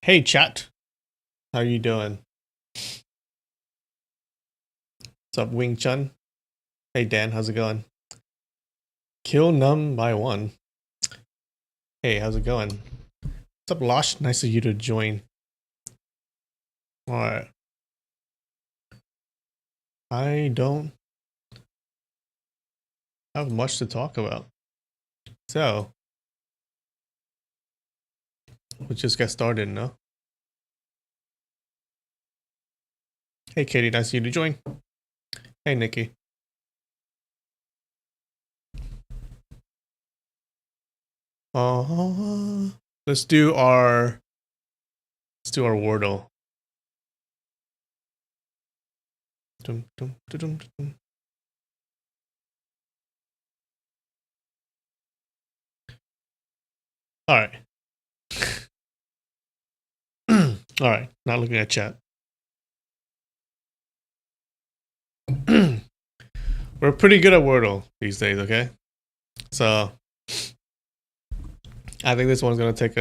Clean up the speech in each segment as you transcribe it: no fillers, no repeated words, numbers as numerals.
Hey chat, how you doing? What's up, Wing Chun? Hey Dan, how's it going? Kill Num by 1. Hey, how's it going? What's up, Losh? Nice of you to join. Alright. I don't have much to talk about. So, let's just get started, no? Hey Katie, nice of you to join. Hey Nikki. Let's do our Wordle. Dum, dum, dum, dum, dum. Alright. Alright, not looking at chat. We're pretty good at Wordle these days, okay? So I think this one's gonna take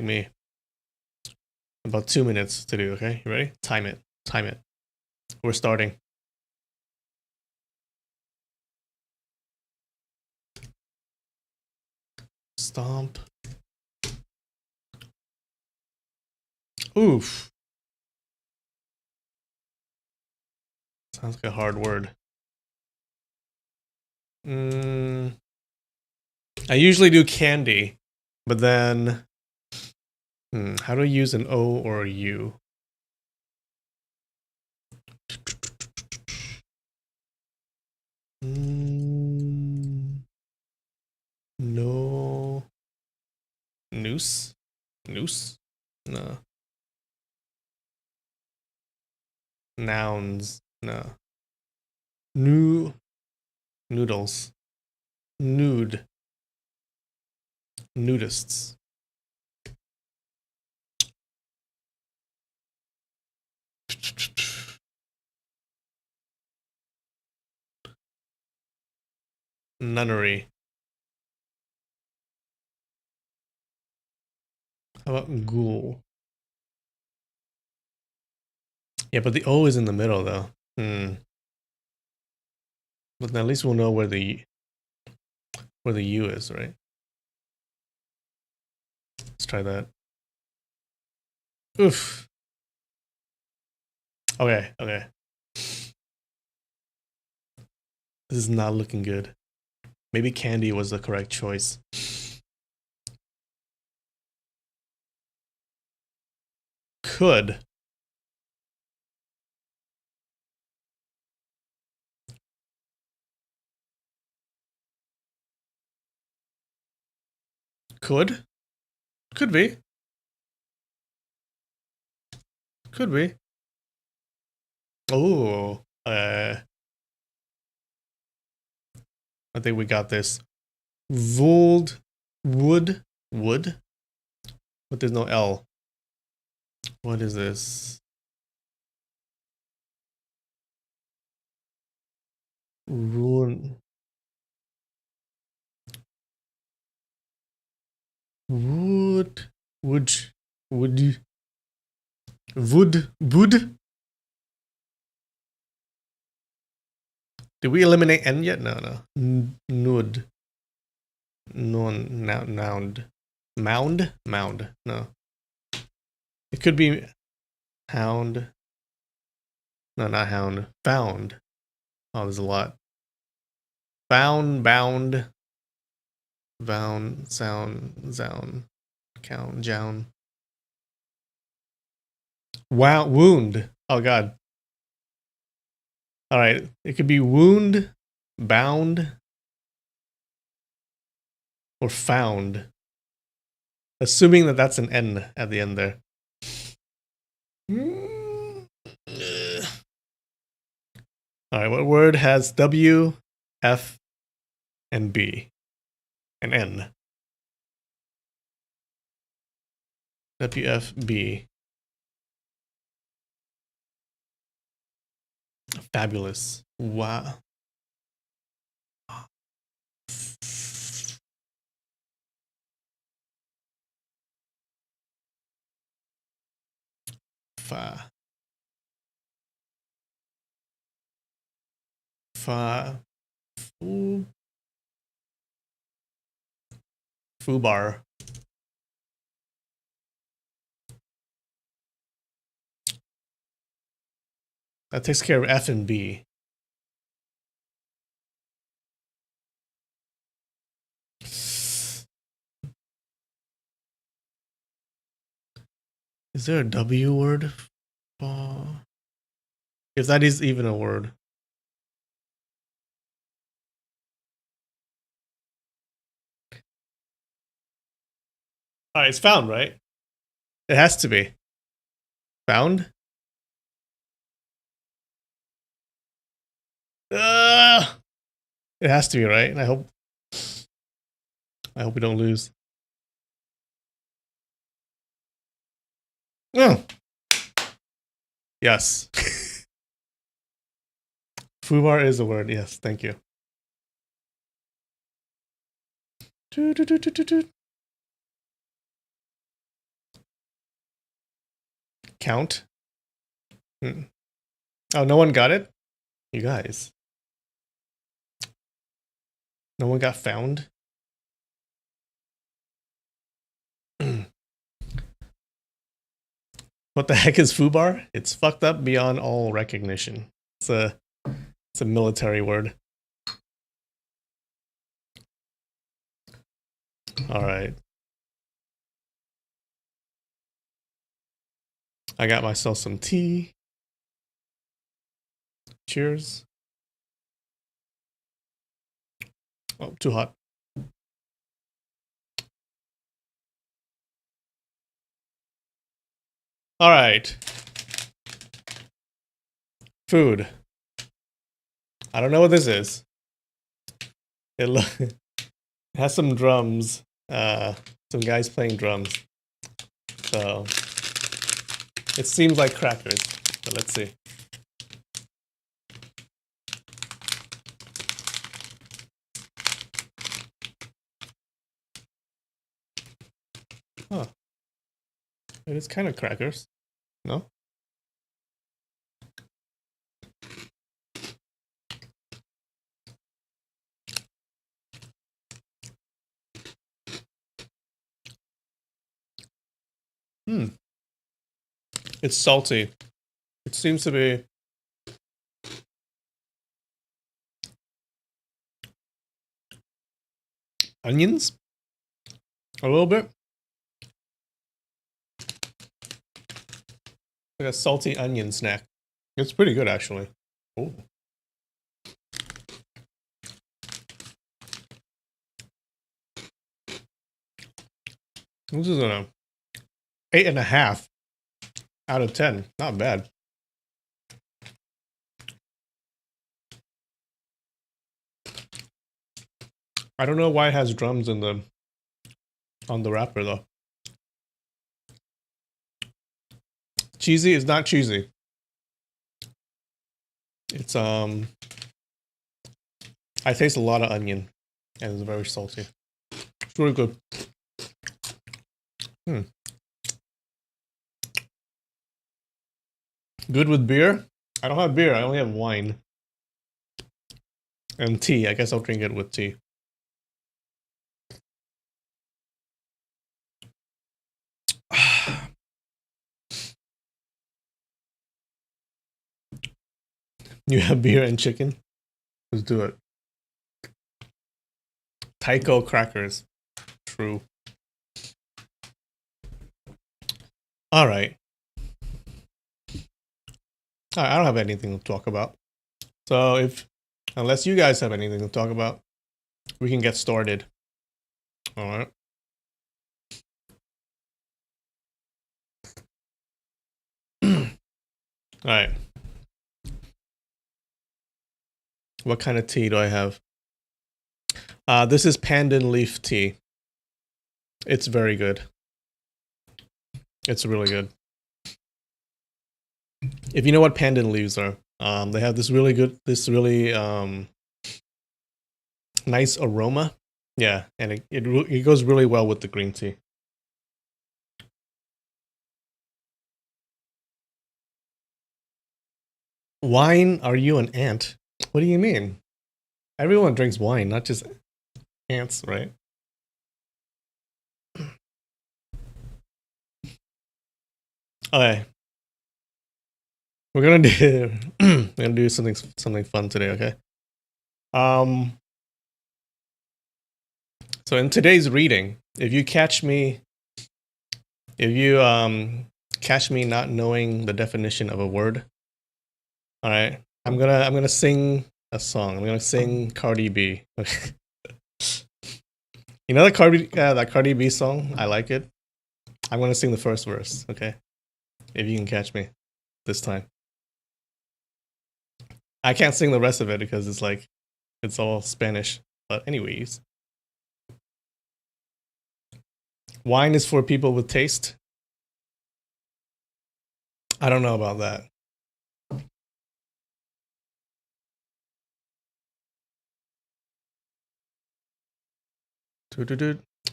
me about 2 minutes to do, okay? You ready? Time it. Time it. We're starting. Stomp. Oof. Sounds like a hard word. I usually do candy, but then how do I use an O or a U? No. Noose? Noose? No. Nouns? No. Noodles. Nude. Nudists. Nunnery. How about ghoul? Yeah, but the O is in the middle though. But at least we'll know where the U is, right? Let's try that. Oof. Okay, okay. This is not looking good. Maybe candy was the correct choice. Could. Could? Could be. Could be. Oh. I think we got this. Wood. But there's no L. What is this? Ruin. Wood. Did we eliminate N yet? No. Nud. Nound. Mound? No. It could be hound. No, not hound. Found. Oh, there's a lot. Bound. Vound. Zound. Count. Jown. Wow. Wound. Oh, God. All right. It could be wound, bound, or found. Assuming that that's an N at the end there. All right, what word has W, F, and B, and N? W, F, B. Fabulous. Wow. Fa. Fa. Fu. Fubar. That takes care of F and B. Is there a W word? If that is even a word. Alright, it's found, right? It has to be. Found? It has to be, right? I hope we don't lose. Oh. Yes. Fubar is a word. Yes, thank you. Count. Oh, no one got it? You guys. No one got found? What the heck is Fubar? It's fucked up beyond all recognition. It's a military word. All right. I got myself some tea. Cheers. Oh, too hot. All right. Food. I don't know what this is. It has some drums. Some guys playing drums. So it seems like crackers, but let's see. Huh. It is kind of crackers. No? It's salty. It seems to be onions? A little bit. Like a salty onion snack. It's pretty good, actually. Ooh. This is an 8.5 out of 10. Not bad. I don't know why it has drums in on the wrapper though. Cheesy is not cheesy. It's I taste a lot of onion and it's very salty. It's really good. Good with beer? I don't have beer, I only have wine. And tea. I guess I'll drink it with tea. You have beer and chicken? Let's do it. Tycho crackers. True. Alright. I don't have anything to talk about. So unless you guys have anything to talk about, we can get started. Alright. Alright. What kind of tea do I have? This is pandan leaf tea. It's very good. It's really good. If you know what pandan leaves are, they have this really nice aroma. Yeah, and it goes really well with the green tea. Wine? Are you an ant? What do you mean? Everyone drinks wine, not just ants, right? Okay, we're gonna do we're gonna do something fun today. Okay. Um. So in today's reading, if you catch me not knowing the definition of a word, all right, I'm gonna sing a song. I'm gonna sing Cardi B. You know that Cardi B song? I like it. I'm gonna sing the first verse. Okay, if you can catch me this time. I can't sing the rest of it because it's all Spanish. But anyways, wine is for people with taste. I don't know about that.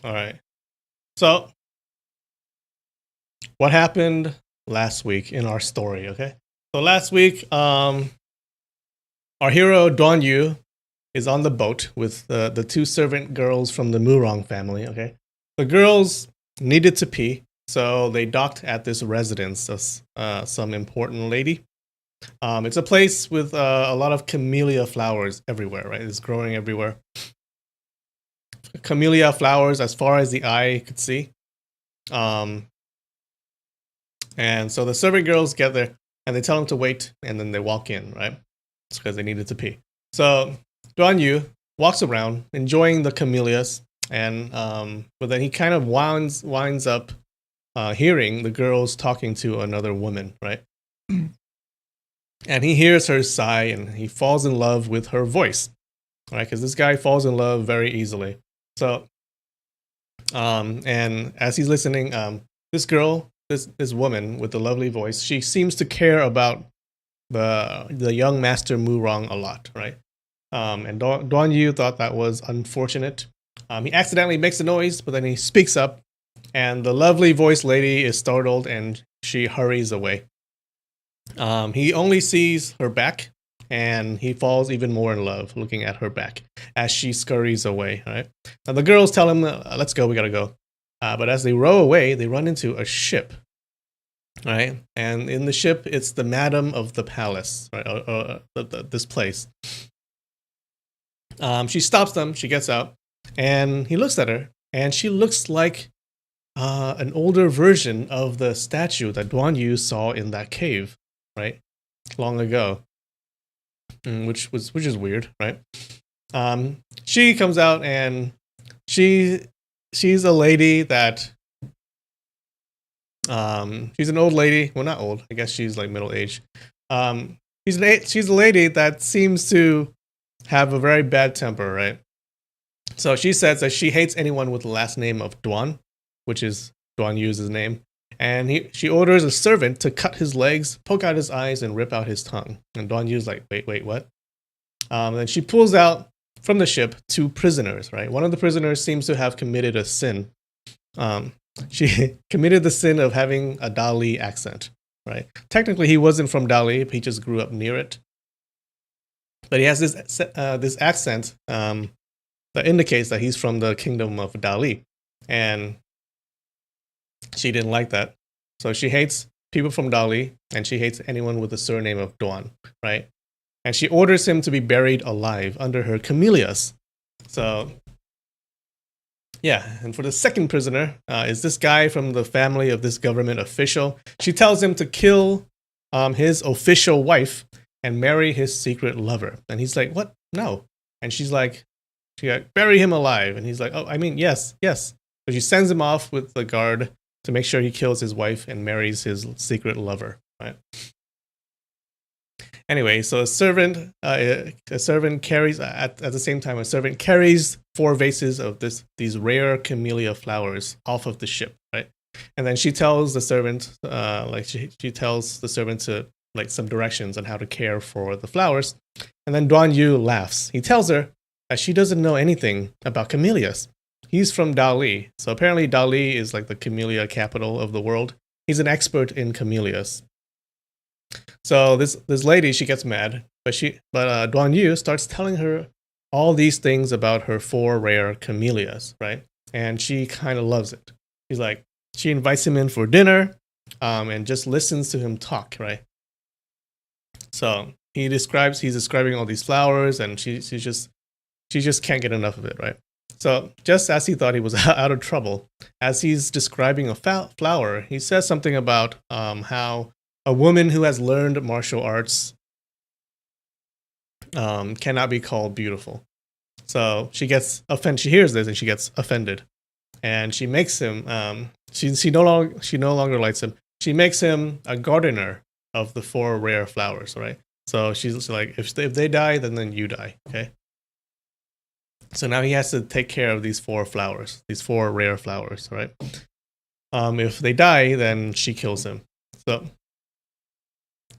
All right. So, what happened last week in our story? Okay. So last week, our hero Duan Yu is on the boat with the two servant girls from the Murong family. Okay. The girls needed to pee, so they docked at this residence of some important lady. It's a place with a lot of camellia flowers everywhere, right? It's growing everywhere. Camellia flowers as far as the eye could see. And so the servant girls get there and they tell them to wait, and then they walk in, right? It's because they needed to pee. So Duan Yu walks around enjoying the camellias, and but then he kind of winds up hearing the girls talking to another woman, right? And he hears her sigh, and he falls in love with her voice, right? Because this guy falls in love very easily. So, and as he's listening, this girl, this woman with the lovely voice, she seems to care about the young master Murong a lot, right? And Duan Yu thought that was unfortunate. He accidentally makes a noise, but then he speaks up, and the lovely voice lady is startled and she hurries away. He only sees her back, and he falls even more in love looking at her back as she scurries away. Right now, the girls tell him, "Let's go, we gotta go." But as they row away, they run into a ship. Right, and in the ship, it's the madam of the palace, right? This place. She stops them. She gets out, and he looks at her, and she looks like an older version of the statue that Duan Yu saw in that cave, right, long ago. Which is weird, right? She comes out, and she's a lady that she's an old lady. Well, not old. I guess she's like middle age. She's a lady that seems to have a very bad temper, right? So she says that she hates anyone with the last name of Duan, which is Duan Yu's name. And she orders a servant to cut his legs, poke out his eyes, and rip out his tongue. And Duan Yu's like, wait, what? And she pulls out from the ship two prisoners, right? One of the prisoners seems to have committed a sin. She committed the sin of having a Dali accent, right? Technically, he wasn't from Dali. He just grew up near it. But he has this accent that indicates that he's from the kingdom of Dali. And she didn't like that. So she hates people from Dali, and she hates anyone with the surname of Duan, right? And she orders him to be buried alive under her camellias. So, yeah. And for the second prisoner is this guy from the family of this government official. She tells him to kill his official wife and marry his secret lover. And he's like, what? No. And she's like, bury him alive. And he's like, oh, I mean, yes. So she sends him off with the guard to make sure he kills his wife and marries his secret lover, right? Anyway, so a servant carries at the same time, a servant carries 4 vases of these rare camellia flowers off of the ship, right? And then she tells the servant, she tells the servant to like some directions on how to care for the flowers. And then Duan Yu laughs. He tells her that she doesn't know anything about camellias. He's from Dali, so apparently Dali is like the camellia capital of the world. He's an expert in camellias. So this lady, she gets mad, but Duan Yu starts telling her all these things about her 4 rare camellias, right? And she kind of loves it. She's like, she invites him in for dinner, and just listens to him talk, right? So he's describing all these flowers, and she just can't get enough of it, right? So just as he thought he was out of trouble, as he's describing a flower, he says something about how a woman who has learned martial arts cannot be called beautiful. So she gets offended. She hears this and she gets offended, and she makes him. She no longer likes him. She makes him a gardener of the 4 rare flowers. Right. So she's like, if they die, then you die. Okay. So now he has to take care of these 4 flowers, these 4 rare flowers. Right. If they die, then she kills him. So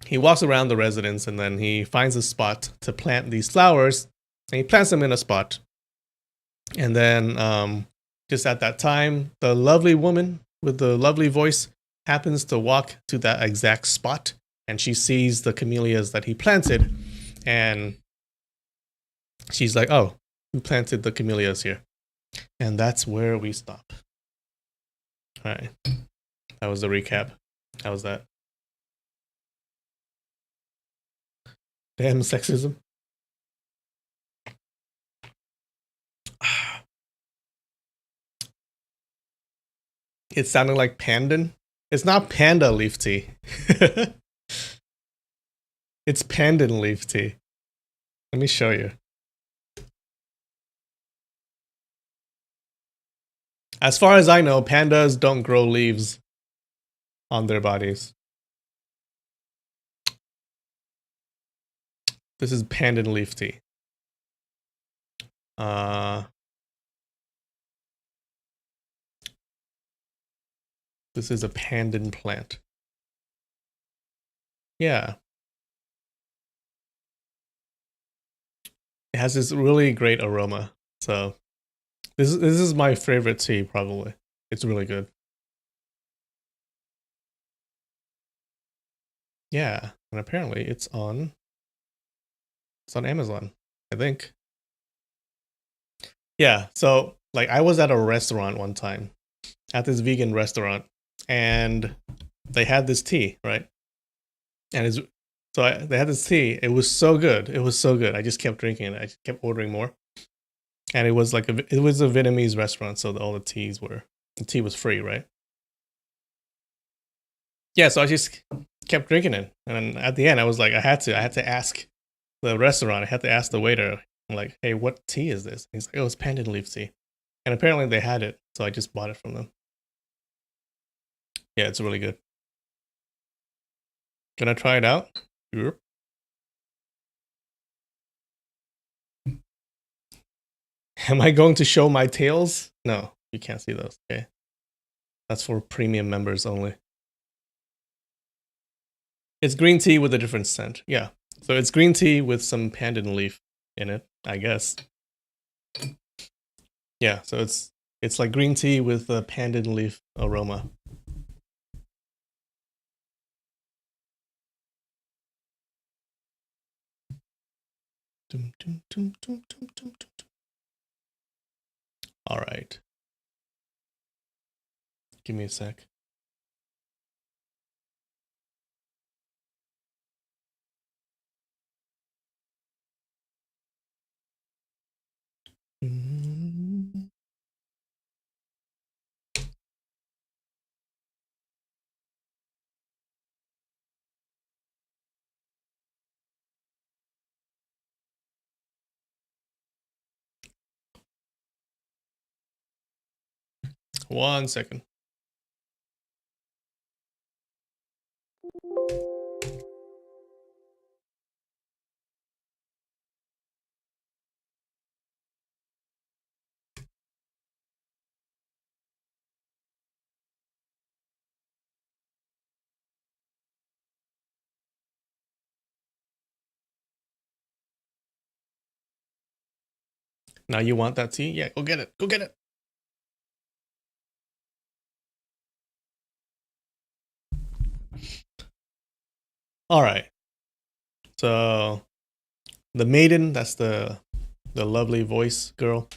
he walks around the residence and then he finds a spot to plant these flowers, and he plants them in a spot. And then just at that time, the lovely woman with the lovely voice happens to walk to that exact spot, and she sees the camellias that he planted, and she's like, oh, who planted the camellias here? And that's where we stop. All right. That was the recap. How was that? Damn sexism. It sounded like pandan. It's not panda leaf tea. It's pandan leaf tea. Let me show you. As far as I know, pandas don't grow leaves on their bodies. This is pandan leaf tea. This is a pandan plant. Yeah. It has this really great aroma. So this is my favorite tea, probably. It's really good. Yeah, and apparently it's on Amazon, I think. Yeah, so like I was at a restaurant one time, at this vegan restaurant, and they had this tea, right? And they had this tea. It was so good. It was so good. I just kept drinking it. I just kept ordering more. And it was it was a Vietnamese restaurant, so all the tea was free, right? Yeah, so I just kept drinking it, and at the end, I was like, I had to ask the restaurant. I had to ask the waiter, I'm like, hey, what tea is this? And he's like, oh, it's pandan leaf tea, and apparently they had it, so I just bought it from them. Yeah, it's really good. Gonna try it out. Yep. Am I going to show my tails? No, you can't see those. Okay, that's for premium members only. It's green tea with a different scent. Yeah, so it's green tea with some pandan leaf in it, I guess. Yeah, so it's like green tea with a pandan leaf aroma. All right. Give me a sec. Mm. 1 second. Now you want that tea? Yeah, go get it. Go get it. All right. So the maiden, that's the lovely voice girl.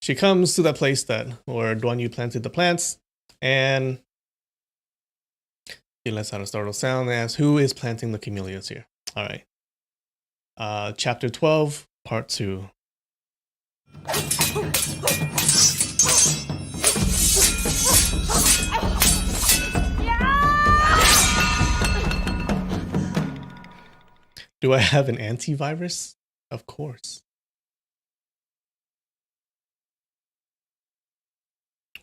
She comes to that place where Duan Yu planted the plants, and she lets out a startled sound and asks, "Who is planting the camellias here?" All right. Chapter 12, Part 2. Do I have an antivirus? Of course.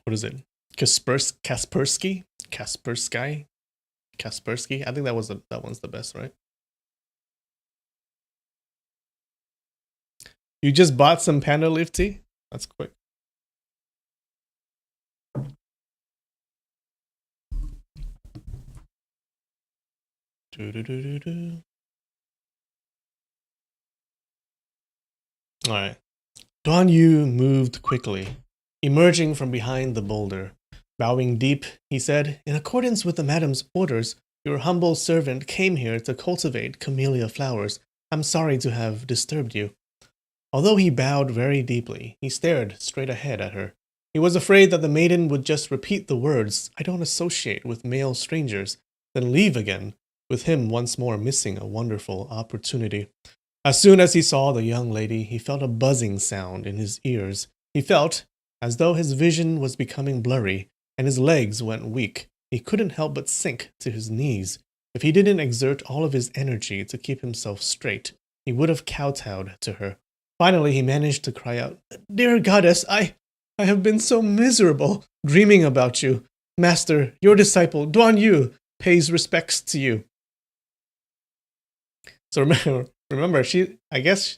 What is it? Kaspersky? Kaspersky? I think that one's the best, right? You just bought some Panda Leaf tea? That's quick. Alright. Duan Yu moved quickly, emerging from behind the boulder. Bowing deep, he said, "In accordance with the madam's orders, your humble servant came here to cultivate camellia flowers. I'm sorry to have disturbed you." Although he bowed very deeply, he stared straight ahead at her. He was afraid that the maiden would just repeat the words, "I don't associate with male strangers," then leave again, with him once more missing a wonderful opportunity. As soon as he saw the young lady, he felt a buzzing sound in his ears. He felt as though his vision was becoming blurry, and his legs went weak. He couldn't help but sink to his knees. If he didn't exert all of his energy to keep himself straight, he would have kowtowed to her. Finally, he managed to cry out, "Dear goddess, I have been so miserable, dreaming about you. Master, your disciple, Duan Yu, pays respects to you." So remember, I guess,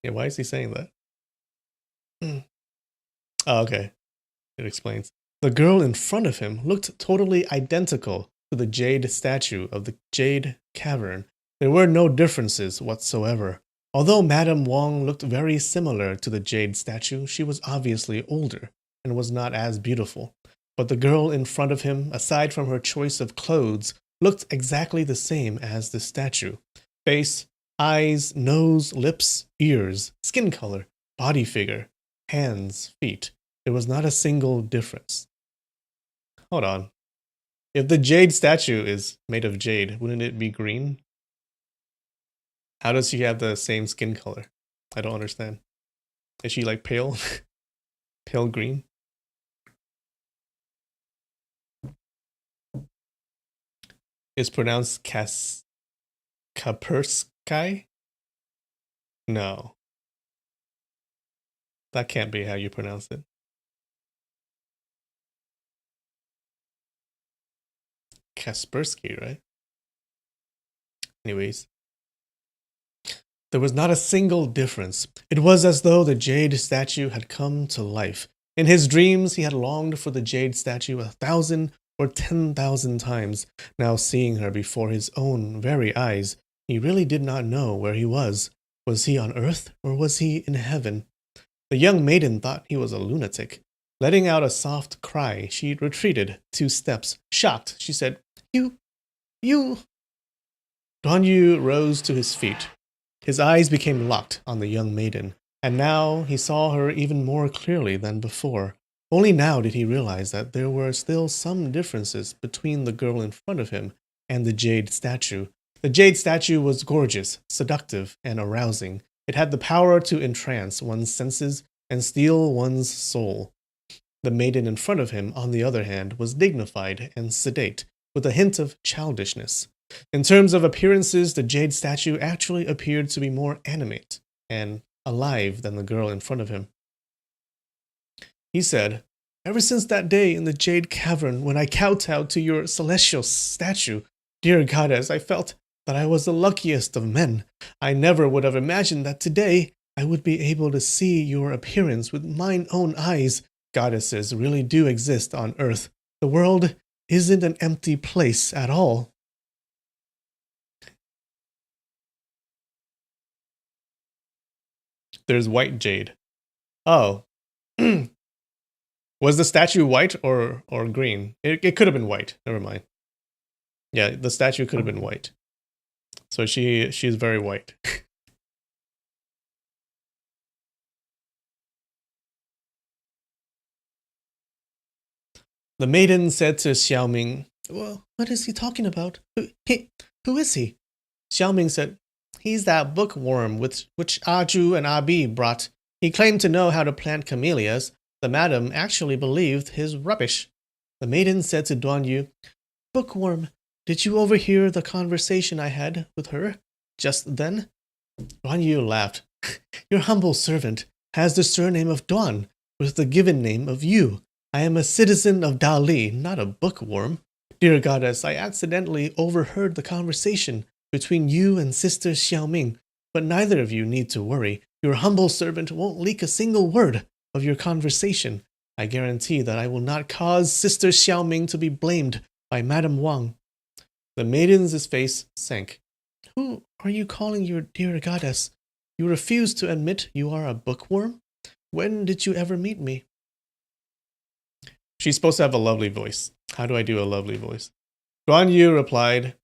yeah, why is he saying that? Oh, okay. It explains. The girl in front of him looked totally identical to the jade statue of the Jade Cavern. There were no differences whatsoever. Although Madame Wong looked very similar to the jade statue, she was obviously older and was not as beautiful. But the girl in front of him, aside from her choice of clothes, looked exactly the same as the statue. Face, eyes, nose, lips, ears, skin color, body figure, hands, feet. There was not a single difference. Hold on. If the jade statue is made of jade, wouldn't it be green? How does she have the same skin color? I don't understand. Is she like pale? Pale green? It's pronounced Kaspersky? No. That can't be how you pronounce it. Kaspersky, right? Anyways. There was not a single difference. It was as though the jade statue had come to life. In his dreams, he had longed for the jade statue 1,000 or 10,000 times. Now seeing her before his own very eyes, he really did not know where he was. Was he on earth or was he in heaven? The young maiden thought he was a lunatic. Letting out a soft cry, she retreated 2 steps. Shocked, she said, You. Duan Yu rose to his feet. His eyes became locked on the young maiden, and now he saw her even more clearly than before. Only now did he realize that there were still some differences between the girl in front of him and the jade statue. The jade statue was gorgeous, seductive, and arousing. It had the power to entrance one's senses and steal one's soul. The maiden in front of him, on the other hand, was dignified and sedate, with a hint of childishness. In terms of appearances, the jade statue actually appeared to be more animate and alive than the girl in front of him. He said, "Ever since that day in the Jade Cavern when I kowtowed to your celestial statue, dear goddess, I felt that I was the luckiest of men. I never would have imagined that today I would be able to see your appearance with mine own eyes. Goddesses really do exist on Earth. The world isn't an empty place at all." There's white jade. Oh. Was the statue white or green? It could have been white. Never mind. Yeah, the statue could have been white. So she's very white. The maiden said to Xiaoming, "Well, what is he talking about? Who is he?" Xiaoming said, "He's that bookworm which Aju and Abi brought. He claimed to know how to plant camellias. The madam actually believed his rubbish." The maiden said to Duan Yu, "Bookworm, did you overhear the conversation I had with her just then?" Duan Yu laughed. "Your humble servant has the surname of Duan, with the given name of Yu. I am a citizen of Dali, not a bookworm. Dear goddess, I accidentally overheard the conversation between you and Sister Xiaoming, but neither of you need to worry. Your humble servant won't leak a single word of your conversation. I guarantee that I will not cause Sister Xiaoming to be blamed by Madame Wang." The maiden's face sank. "Who are you calling your dear goddess? You refuse to admit you are a bookworm? When did you ever meet me?" She's supposed to have a lovely voice. How do I do a lovely voice? Guan Yu replied,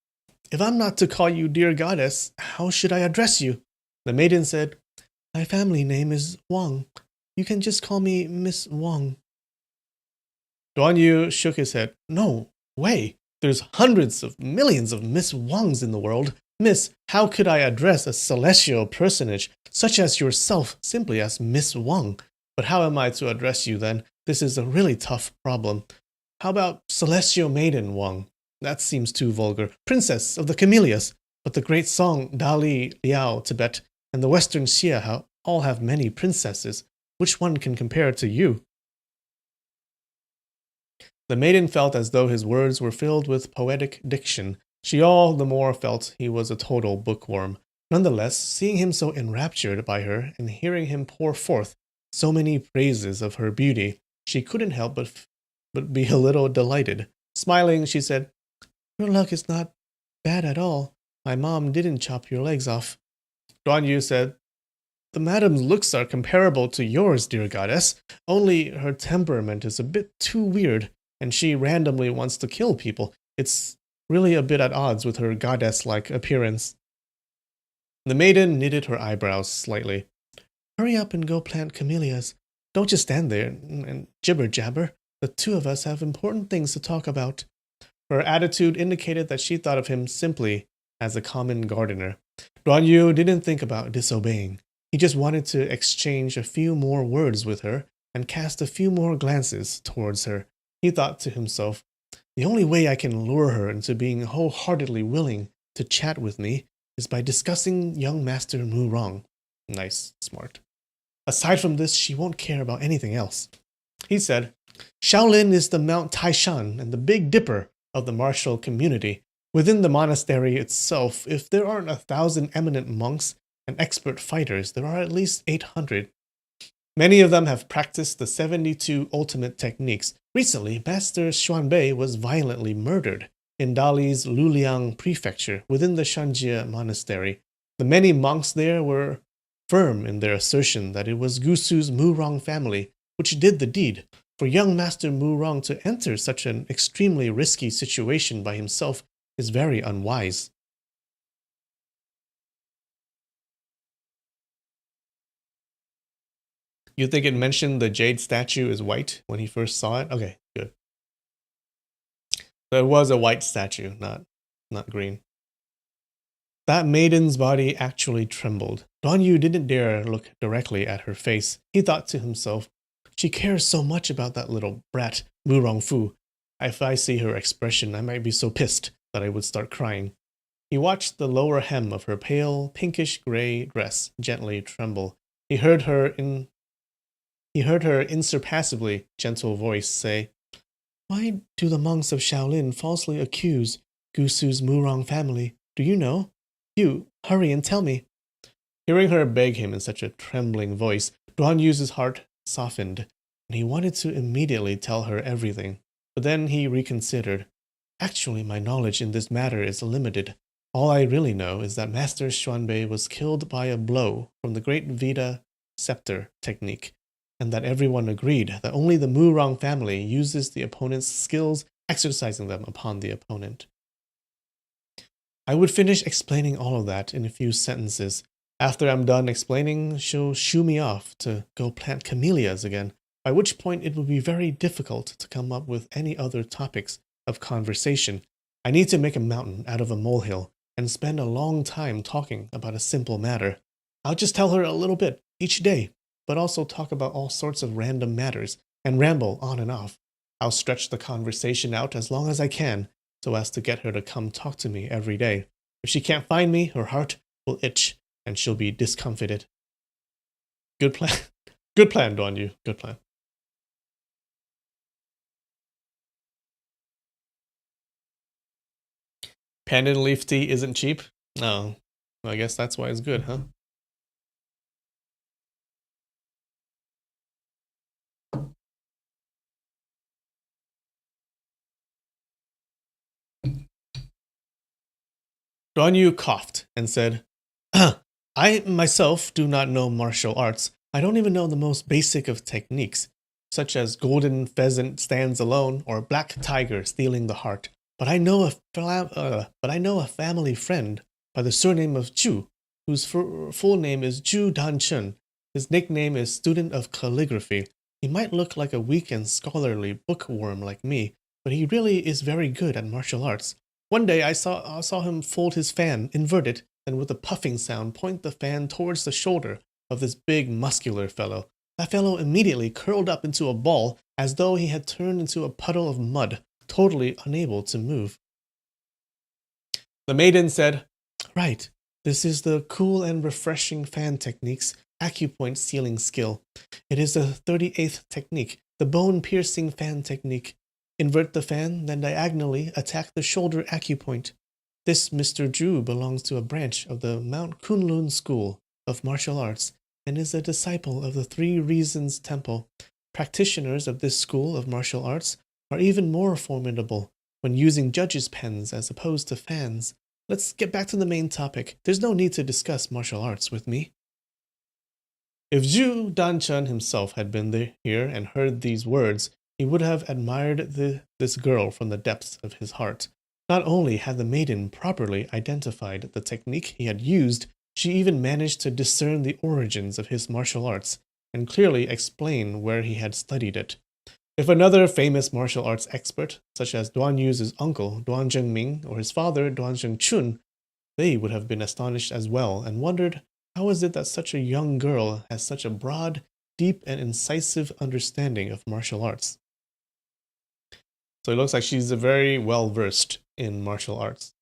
"If I'm not to call you dear goddess, how should I address you?" The maiden said, "My family name is Wang. You can just call me Miss Wang." Guan Yu shook his head. "No way. There's hundreds of millions of Miss Wangs in the world. Miss, how could I address a celestial personage such as yourself simply as Miss Wang? But how am I to address you then? This is a really tough problem. How about Celestial Maiden Wang? That seems too vulgar. Princess of the Camellias. But the great song Dali, Liao, Tibet, and the Western Xia all have many princesses. Which one can compare to you?" The maiden felt as though his words were filled with poetic diction. She all the more felt he was a total bookworm. Nonetheless, seeing him so enraptured by her and hearing him pour forth so many praises of her beauty, she couldn't help but be a little delighted. Smiling, she said, "Your luck is not bad at all. My mom didn't chop your legs off." Duan Yu said, "The madam's looks are comparable to yours, dear goddess, only her temperament is a bit too weird, and she randomly wants to kill people. It's really a bit at odds with her goddess-like appearance." The maiden knitted her eyebrows slightly. "Hurry up and go plant camellias. Don't just stand there and jibber-jabber. The two of us have important things to talk about." Her attitude indicated that she thought of him simply as a common gardener. Duan Yu didn't think about disobeying. He just wanted to exchange a few more words with her and cast a few more glances towards her. He thought to himself, "The only way I can lure her into being wholeheartedly willing to chat with me is by discussing young Master Mu Rong. Nice, smart. Aside from this, she won't care about anything else." He said, "Shaolin is the Mount Taishan and the Big Dipper of the martial community. Within the monastery itself, if there aren't 1,000 eminent monks and expert fighters, there are at least 800. Many of them have practiced the 72 ultimate techniques. Recently, Master Xuanbei was violently murdered in Dali's Luliang prefecture within the Shanjie monastery. The many monks there were firm in their assertion that it was Gusu's Murong family which did the deed. For young Master Murong to enter such an extremely risky situation by himself is very unwise." You think it mentioned the jade statue is white when he first saw it? Okay, good. So it was a white statue, not green. That maiden's body actually trembled. Duan Yu didn't dare look directly at her face. He thought to himself, "She cares so much about that little brat, Mu Rongfu. If I see her expression, I might be so pissed that I would start crying." He watched the lower hem of her pale, pinkish-gray dress gently tremble. He heard her insurpassably gentle voice say, "Why do the monks of Shaolin falsely accuse Gusu's Murong family? Do you know? You, hurry and tell me." Hearing her beg him in such a trembling voice, Duan Yu's heart softened, and he wanted to immediately tell her everything. But then he reconsidered. "Actually, my knowledge in this matter is limited. All I really know is that Master Xuanbei was killed by a blow from the Great Veda Scepter technique, and that everyone agreed that only the Murong family uses the opponent's skills, exercising them upon the opponent." I would finish explaining all of that in a few sentences. After I'm done explaining, she'll shoo me off to go plant camellias again, by which point it would be very difficult to come up with any other topics of conversation. I need to make a mountain out of a molehill and spend a long time talking about a simple matter. I'll just tell her a little bit each day, but also talk about all sorts of random matters and ramble on and off. I'll stretch the conversation out as long as I can so as to get her to come talk to me every day. If she can't find me, her heart will itch and she'll be discomfited. Good plan. Good plan, Duan Yu. Good plan. Pandan leaf tea isn't cheap? No. I guess that's why it's good, huh? Duan Yu coughed and said, I myself do not know martial arts. I don't even know the most basic of techniques, such as golden pheasant stands alone or black tiger stealing the heart. But I know a family friend by the surname of Chu, whose full name is Chu Dan-chun. His nickname is Student of Calligraphy. He might look like a weak and scholarly bookworm like me, but he really is very good at martial arts. One day I saw him fold his fan, invert it, and with a puffing sound point the fan towards the shoulder of this big muscular fellow. That fellow immediately curled up into a ball as though he had turned into a puddle of mud, totally unable to move. The maiden said, Right, this is the cool and refreshing fan technique's acupoint sealing skill. It is the 38th technique, the bone-piercing fan technique. Invert the fan, then diagonally attack the shoulder acupoint. This Mr. Zhu belongs to a branch of the Mount Kunlun School of Martial Arts and is a disciple of the Three Reasons Temple. Practitioners of this school of martial arts are even more formidable when using judges' pens as opposed to fans. Let's get back to the main topic. There's no need to discuss martial arts with me. If Zhu Dan-chun himself had been here and heard these words, he would have admired this girl from the depths of his heart. Not only had the maiden properly identified the technique he had used, she even managed to discern the origins of his martial arts and clearly explain where he had studied it. If another famous martial arts expert, such as Duan Yu's uncle, Duan Zhengming, or his father, Duan Zhengchun, they would have been astonished as well and wondered, how is it that such a young girl has such a broad, deep, and incisive understanding of martial arts? So it looks like she's very well versed in martial arts.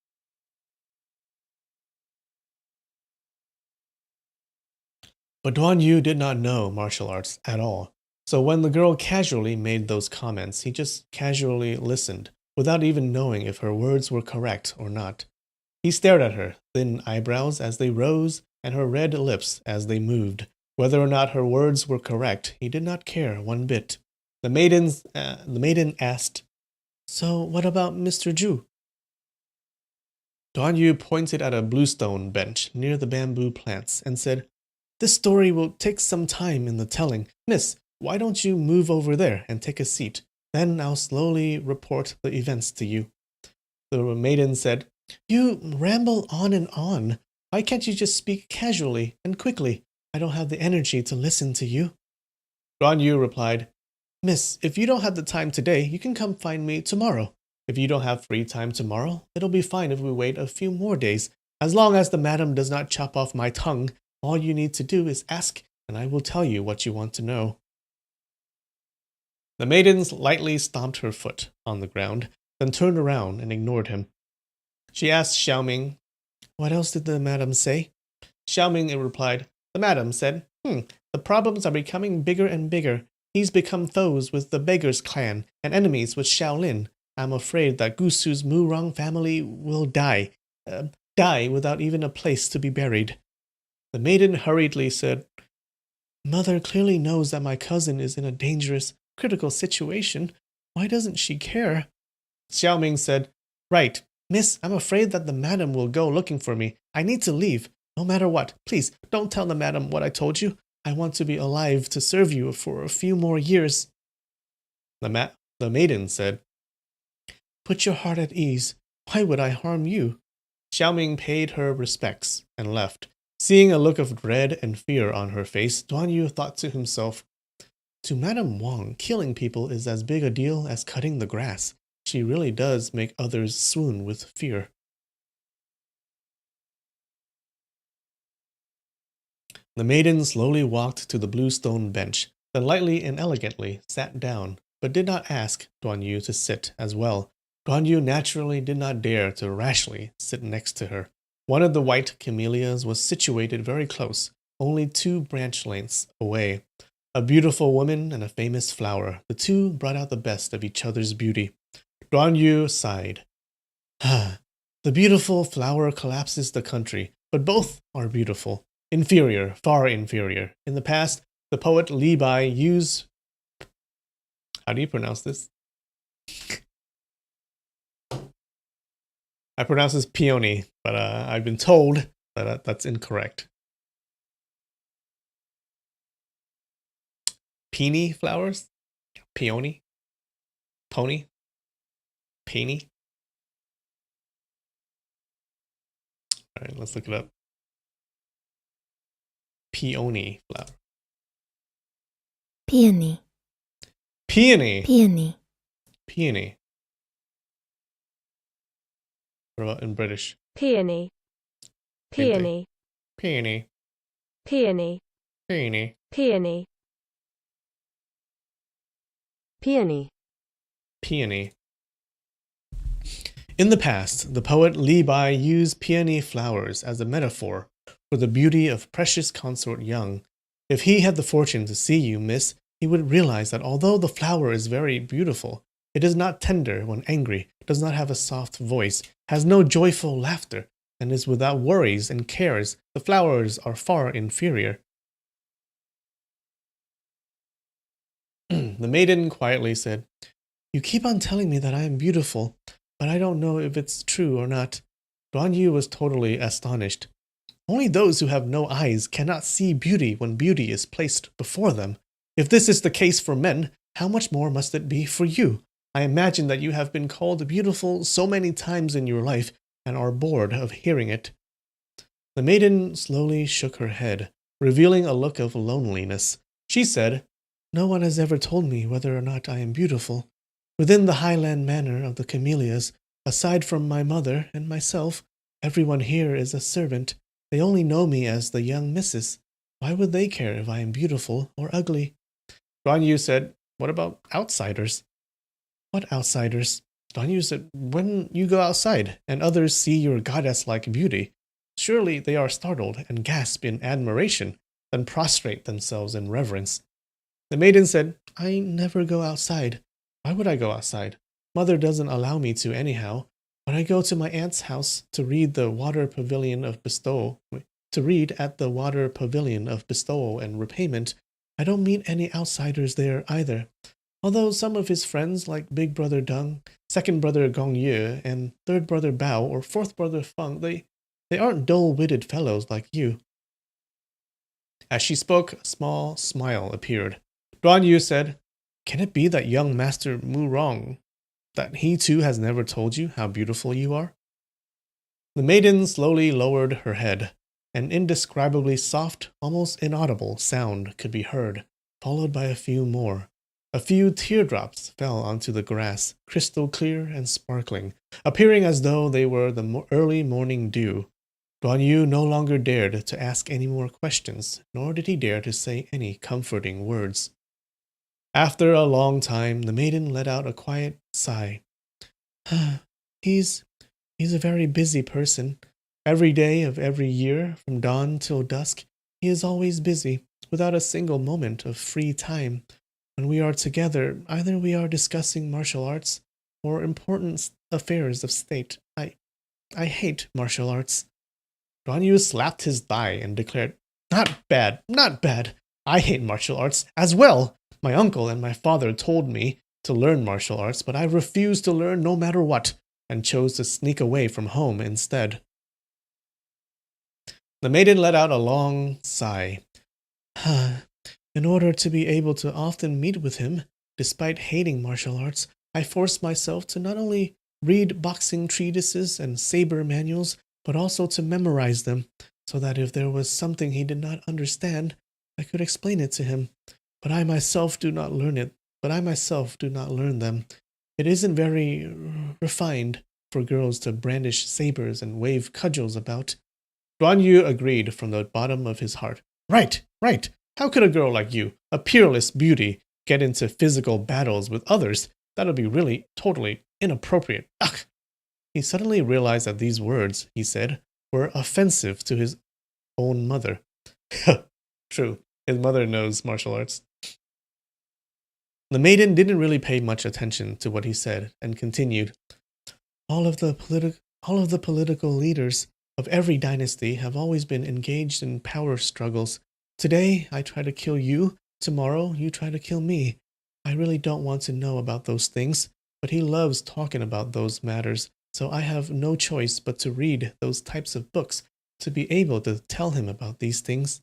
But Duan Yu did not know martial arts at all. So when the girl casually made those comments, he just casually listened, without even knowing if her words were correct or not. He stared at her thin eyebrows as they rose and her red lips as they moved. Whether or not her words were correct, he did not care one bit. The maiden asked, So what about Mr. Zhu? Duan Yu pointed at a bluestone bench near the bamboo plants and said, This story will take some time in the telling. Miss, why don't you move over there and take a seat? Then I'll slowly report the events to you. The maiden said, You ramble on and on. Why can't you just speak casually and quickly? I don't have the energy to listen to you. Duan Yu replied, Miss, if you don't have the time today, you can come find me tomorrow. If you don't have free time tomorrow, it'll be fine if we wait a few more days. As long as the madam does not chop off my tongue, all you need to do is ask, and I will tell you what you want to know. The maiden lightly stomped her foot on the ground, then turned around and ignored him. She asked Xiaoming, What else did the madam say? Xiaoming replied, The madam said, The problems are becoming bigger and bigger. He's become foes with the Beggar's clan and enemies with Shaolin. I'm afraid that Gusu's Murong family will die without even a place to be buried. The maiden hurriedly said, Mother clearly knows that my cousin is in a dangerous, critical situation. Why doesn't she care? Xiaoming said, Right, miss, I'm afraid that the madam will go looking for me. I need to leave, no matter what. Please, don't tell the madam what I told you. I want to be alive to serve you for a few more years. The maiden said, Put your heart at ease. Why would I harm you? Xiaoming paid her respects and left. Seeing a look of dread and fear on her face, Duan Yu thought to himself, to Madame Wang, killing people is as big a deal as cutting the grass. She really does make others swoon with fear. The maiden slowly walked to the blue stone bench, then lightly and elegantly sat down, but did not ask Duan Yu to sit as well. Duan Yu naturally did not dare to rashly sit next to her. One of the white camellias was situated very close, only 2 branch lengths away. A beautiful woman and a famous flower, the two brought out the best of each other's beauty. Duan Yu sighed. The beautiful flower collapses the country, but both are beautiful. Inferior, far inferior. In the past, the poet Li Bai used... How do you pronounce this? I pronounce this peony, but I've been told that that's incorrect. Peony flowers? Peony? Pony? Peony? Alright, let's look it up. Peony flower. Peony. Peony. Peony. Peony. What about in British? Peony. Peony. Peony. Peony. Peony. Peony. Peony. Peony. In the past, the poet Li Bai used peony flowers as a metaphor for the beauty of precious consort young. If he had the fortune to see you, miss, he would realize that although the flower is very beautiful, it is not tender when angry, does not have a soft voice, has no joyful laughter, and is without worries and cares. The flowers are far inferior. The maiden quietly said, You keep on telling me that I am beautiful, but I don't know if it's true or not. Duan Yu was totally astonished. Only those who have no eyes cannot see beauty when beauty is placed before them. If this is the case for men, how much more must it be for you? I imagine that you have been called beautiful so many times in your life and are bored of hearing it. The maiden slowly shook her head, revealing a look of loneliness. She said, No one has ever told me whether or not I am beautiful. Within the highland manor of the camellias, aside from my mother and myself, everyone here is a servant. They only know me as the young missus. Why would they care if I am beautiful or ugly? Duan Yu said, What about outsiders? What outsiders? Duan Yu said, When you go outside and others see your goddess-like beauty, surely they are startled and gasp in admiration, then prostrate themselves in reverence. The maiden said, I never go outside. Why would I go outside? Mother doesn't allow me to anyhow. When I go to my aunt's house to read at the water pavilion of bestowal and repayment, I don't meet any outsiders there either. Although some of his friends like Big Brother Deng, Second Brother Gong Yu, and Third Brother Bao or Fourth Brother Feng, they aren't dull-witted fellows like you. As she spoke, a small smile appeared. Duan Yu said, Can it be that young Master Mu Rong, that he too has never told you how beautiful you are? The maiden slowly lowered her head. An indescribably soft, almost inaudible sound could be heard, followed by a few more. A few teardrops fell onto the grass, crystal clear and sparkling, appearing as though they were the early morning dew. Duan Yu no longer dared to ask any more questions, nor did he dare to say any comforting words. After a long time, the maiden let out a quiet sigh. He's a very busy person. Every day of every year, from dawn till dusk, he is always busy, without a single moment of free time. When we are together, either we are discussing martial arts or important affairs of state. I hate martial arts. Duan Yu slapped his thigh and declared, Not bad, not bad. I hate martial arts as well. My uncle and my father told me to learn martial arts, but I refused to learn no matter what, and chose to sneak away from home instead. The maiden let out a long sigh. In order to be able to often meet with him, despite hating martial arts, I forced myself to not only read boxing treatises and saber manuals, but also to memorize them, so that if there was something he did not understand, I could explain it to him. But I myself do not learn it. But I myself do not learn them. It isn't very refined for girls to brandish sabers and wave cudgels about. Guan Yu agreed from the bottom of his heart. Right, right. How could a girl like you, a peerless beauty, get into physical battles with others? That would be really, totally inappropriate. Ugh! He suddenly realized that these words, he said, were offensive to his own mother. True, his mother knows martial arts. The maiden didn't really pay much attention to what he said and continued, all of the political leaders of every dynasty have always been engaged in power struggles. Today, I try to kill you. Tomorrow, you try to kill me. I really don't want to know about those things, but he loves talking about those matters, so I have no choice but to read those types of books to be able to tell him about these things.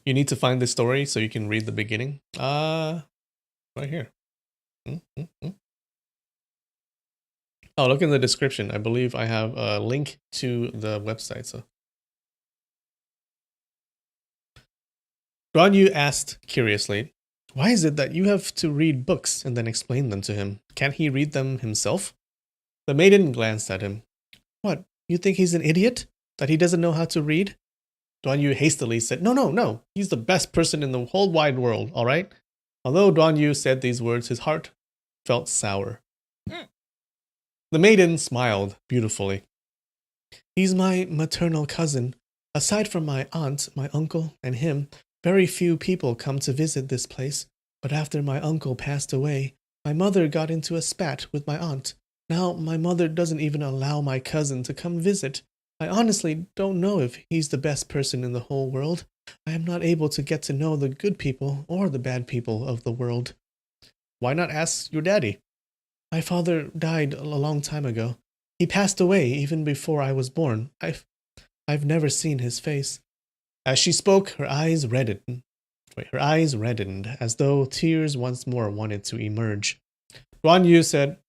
You need to find the story so you can read the beginning. Right here. Oh, look in the description. I believe I have a link to the website. So, Guan Yu asked curiously, "Why is it that you have to read books and then explain them to him? Can't he read them himself?" The maiden glanced at him. What? You think he's an idiot? That he doesn't know how to read? Duan Yu hastily said, No. He's the best person in the whole wide world, all right? Although Duan Yu said these words, his heart felt sour. The maiden smiled beautifully. He's my maternal cousin. Aside from my aunt, my uncle, and him, very few people come to visit this place. But after my uncle passed away, my mother got into a spat with my aunt. Now my mother doesn't even allow my cousin to come visit. I honestly don't know if he's the best person in the whole world. I am not able to get to know the good people or the bad people of the world. Why not ask your daddy? My father died a long time ago. He passed away even before I was born. I've never seen his face. As she spoke, her eyes reddened. Her eyes reddened, as though tears once more wanted to emerge. Guan Yu said,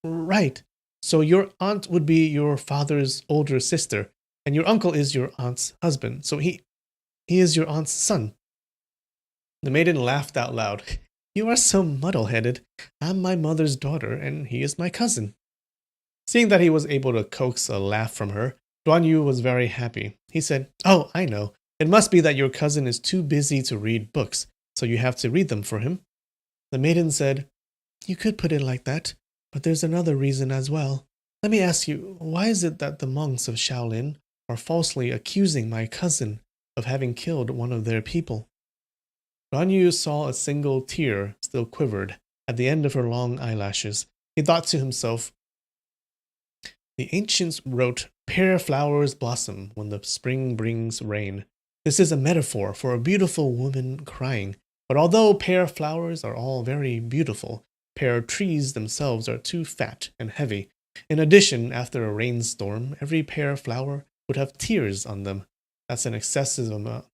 Right. So your aunt would be your father's older sister, and your uncle is your aunt's husband. So he is your aunt's son. The maiden laughed out loud. You are so muddle-headed. I'm my mother's daughter, and he is my cousin. Seeing that he was able to coax a laugh from her, Duan Yu was very happy. He said, Oh, I know. It must be that your cousin is too busy to read books, so you have to read them for him. The maiden said, You could put it like that, but there's another reason as well. Let me ask you, why is it that the monks of Shaolin are falsely accusing my cousin of having killed one of their people? Guan Yu saw a single tear still quivered at the end of her long eyelashes. He thought to himself, The ancients wrote, Pear flowers blossom when the spring brings rain. This is a metaphor for a beautiful woman crying. But although pear flowers are all very beautiful, pear trees themselves are too fat and heavy. In addition, after a rainstorm, every pear flower would have tears on them. That's an excessive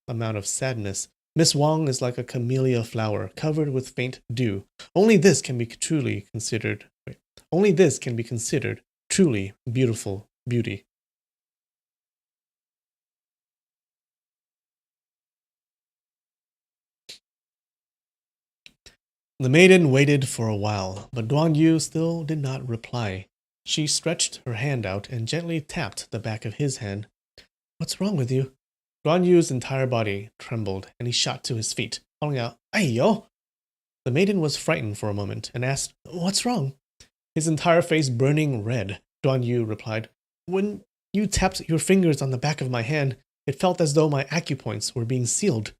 amount of sadness. Miss Wang is like a camellia flower covered with faint dew. Only this can be considered truly beautiful beauty. The maiden waited for a while, but Duan Yu still did not reply. She stretched her hand out and gently tapped the back of his hand. What's wrong with you? Duan Yu's entire body trembled, and he shot to his feet, calling out, Aiyo! The maiden was frightened for a moment and asked, What's wrong? His entire face burning red, Duan Yu replied, When you tapped your fingers on the back of my hand, it felt as though my acupoints were being sealed.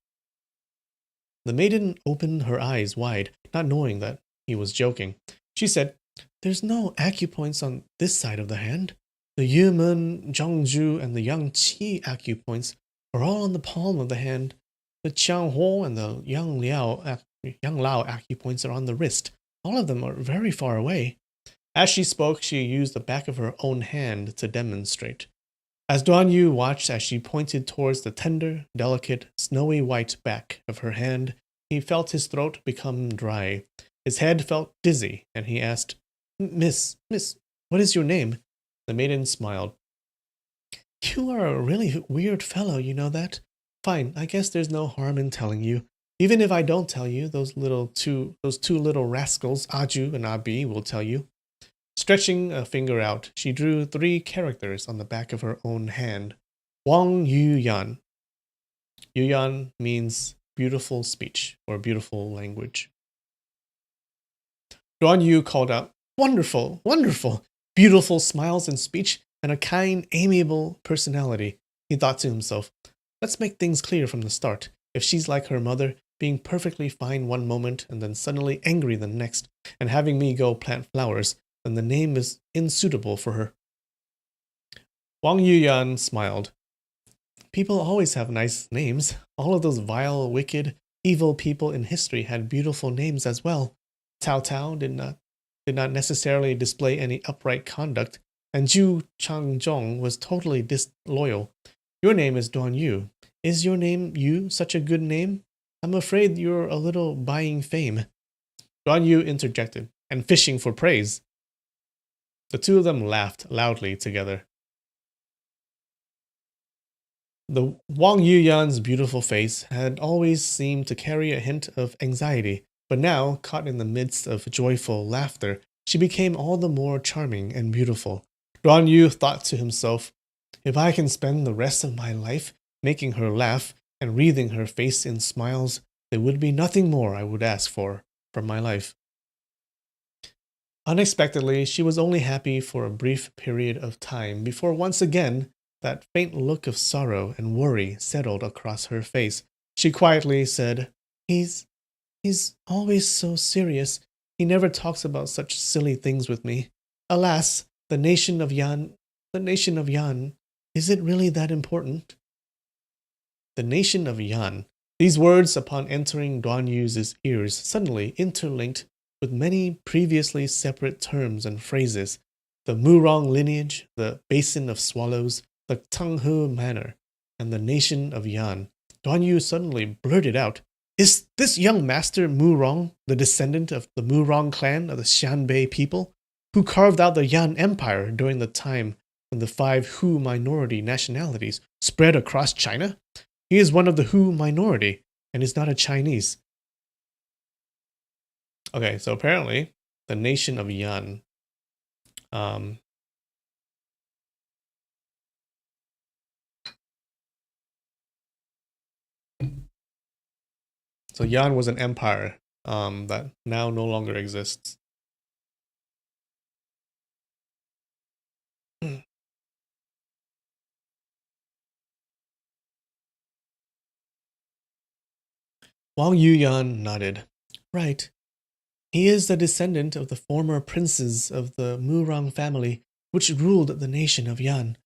The maiden opened her eyes wide, not knowing that he was joking. She said, There's no acupoints on this side of the hand. The Yumen, Zhangzhu, and the Yangqi acupoints are all on the palm of the hand. The Qianghuo and the Yanglao acupoints are on the wrist. All of them are very far away. As she spoke, she used the back of her own hand to demonstrate. As Duan Yu watched as she pointed towards the tender, delicate, snowy white back of her hand, he felt his throat become dry. His head felt dizzy, and he asked, Miss, what is your name? The maiden smiled. You are a really weird fellow, you know that? Fine, I guess there's no harm in telling you. Even if I don't tell you, those two little rascals, Aju and Abi, will tell you. Stretching a finger out, she drew 3 characters on the back of her own hand. Wang Yuyan. Yuyan means beautiful speech or beautiful language. Duan Yu called out, Wonderful, wonderful, beautiful smiles and speech, and a kind, amiable personality. He thought to himself, let's make things clear from the start. If she's like her mother, being perfectly fine one moment and then suddenly angry the next, and having me go plant flowers, then the name is unsuitable for her. Wang Yuyan smiled. People always have nice names. All of those vile, wicked, evil people in history had beautiful names as well. Cao Cao did not necessarily display any upright conduct, and Zhu Changzhong was totally disloyal. Your name is Duan Yu. Is your name Yu such a good name? I'm afraid you're a little buying fame. Duan Yu interjected, and fishing for praise. The two of them laughed loudly together. The Wang Yuyan's beautiful face had always seemed to carry a hint of anxiety, but now, caught in the midst of joyful laughter, she became all the more charming and beautiful. Duan Yu thought to himself, if I can spend the rest of my life making her laugh and wreathing her face in smiles, there would be nothing more I would ask for from my life. Unexpectedly, she was only happy for a brief period of time before once again that faint look of sorrow and worry settled across her face. She quietly said, He's always so serious. He never talks about such silly things with me. Alas, the nation of Yan, is it really that important? The nation of Yan. These words, upon entering Duan Yu's ears, suddenly interlinked with many previously separate terms and phrases. The Murong lineage, the basin of swallows, the Tanghe manor, and the nation of Yan. Duan Yu suddenly blurted out, Is this young master Murong the descendant of the Murong clan of the Xianbei people, who carved out the Yan Empire during the time when the 5 Hu minority nationalities spread across China? He is one of the Hu minority, and is not a Chinese. Okay, so apparently, the nation of Yan. So Yan was an empire that now no longer exists. Wang Yuyan nodded. Right. He is the descendant of the former princes of the Murong family, which ruled the nation of Yan.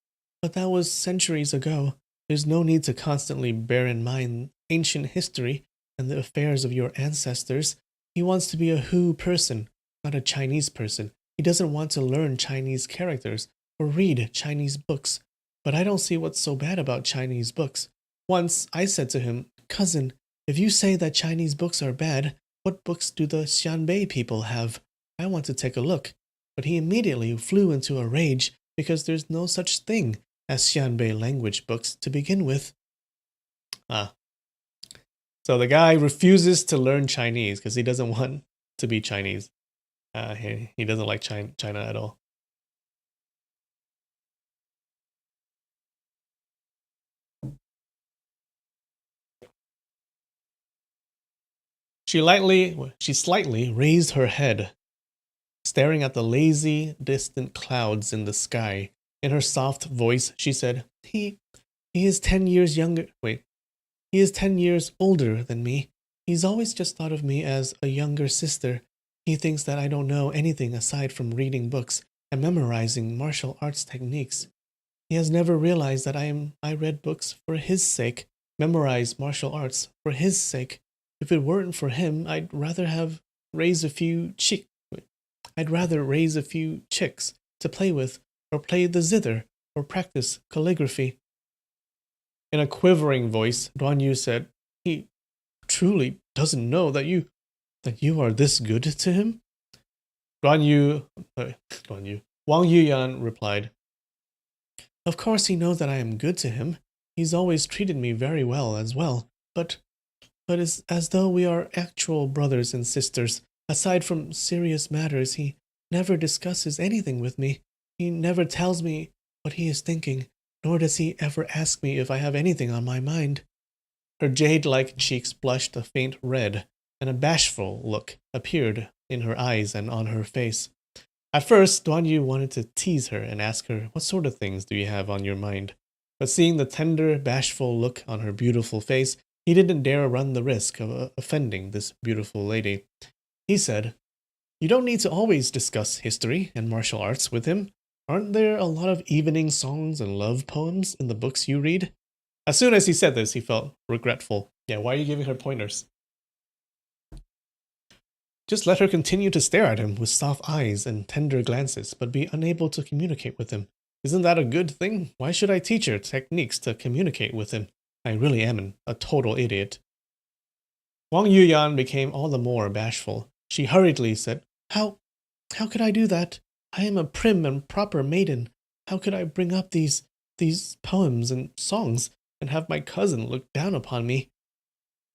But that was centuries ago. There's no need to constantly bear in mind ancient history and the affairs of your ancestors. He wants to be a Hu person, not a Chinese person. He doesn't want to learn Chinese characters or read Chinese books. But I don't see what's so bad about Chinese books. Once I said to him, Cousin, if you say that Chinese books are bad, what books do the Xianbei people have? I want to take a look. But he immediately flew into a rage because there's no such thing as Xianbei language books to begin with. So the guy refuses to learn Chinese because he doesn't want to be Chinese. He doesn't like China at all. She slightly raised her head, staring at the lazy, distant clouds in the sky. In her soft voice, she said, He is 10 years younger. Wait. He is 10 years older than me. He's always just thought of me as a younger sister. He thinks that I don't know anything aside from reading books and memorizing martial arts techniques. He has never realized that I read books for his sake, memorized martial arts for his sake. If it weren't for him, I'd rather raise a few chicks to play with, or play the zither, or practice calligraphy. In a quivering voice, Duan Yu said, "He truly doesn't know that you are this good to him?" Duan Yu, Wang Yuyan replied, "Of course he knows that I am good to him. He's always treated me very well as well, but it's as though we are actual brothers and sisters. Aside from serious matters, he never discusses anything with me. He never tells me what he is thinking, nor does he ever ask me if I have anything on my mind." Her jade-like cheeks blushed a faint red, and a bashful look appeared in her eyes and on her face. At first, Duan Yu wanted to tease her and ask her, "What sort of things do you have on your mind?" But seeing the tender, bashful look on her beautiful face, he didn't dare run the risk of offending this beautiful lady. He said, "You don't need to always discuss history and martial arts with him. Aren't there a lot of evening songs and love poems in the books you read?" As soon as he said this, he felt regretful. Yeah, why are you giving her pointers? Just let her continue to stare at him with soft eyes and tender glances, but be unable to communicate with him. Isn't that a good thing? Why should I teach her techniques to communicate with him? I really am a total idiot. Wang Yuyan became all the more bashful. She hurriedly said, How could I do that? I am a prim and proper maiden. How could I bring up these poems and songs and have my cousin look down upon me?"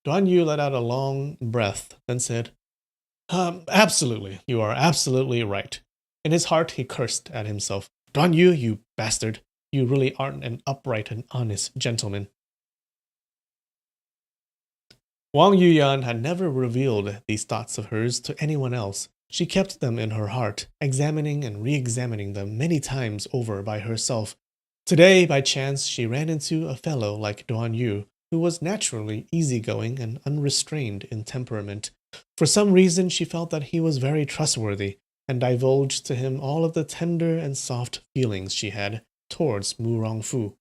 Duan Yu let out a long breath, then said, "Absolutely, you are absolutely right." In his heart, he cursed at himself. "Duan Yu, you bastard. You really aren't an upright and honest gentleman." Wang Yuyan had never revealed these thoughts of hers to anyone else. She kept them in her heart, examining and re-examining them many times over by herself. Today, by chance, she ran into a fellow like Duan Yu, who was naturally easygoing and unrestrained in temperament. For some reason, she felt that he was very trustworthy, and divulged to him all of the tender and soft feelings she had towards Mu Rongfu.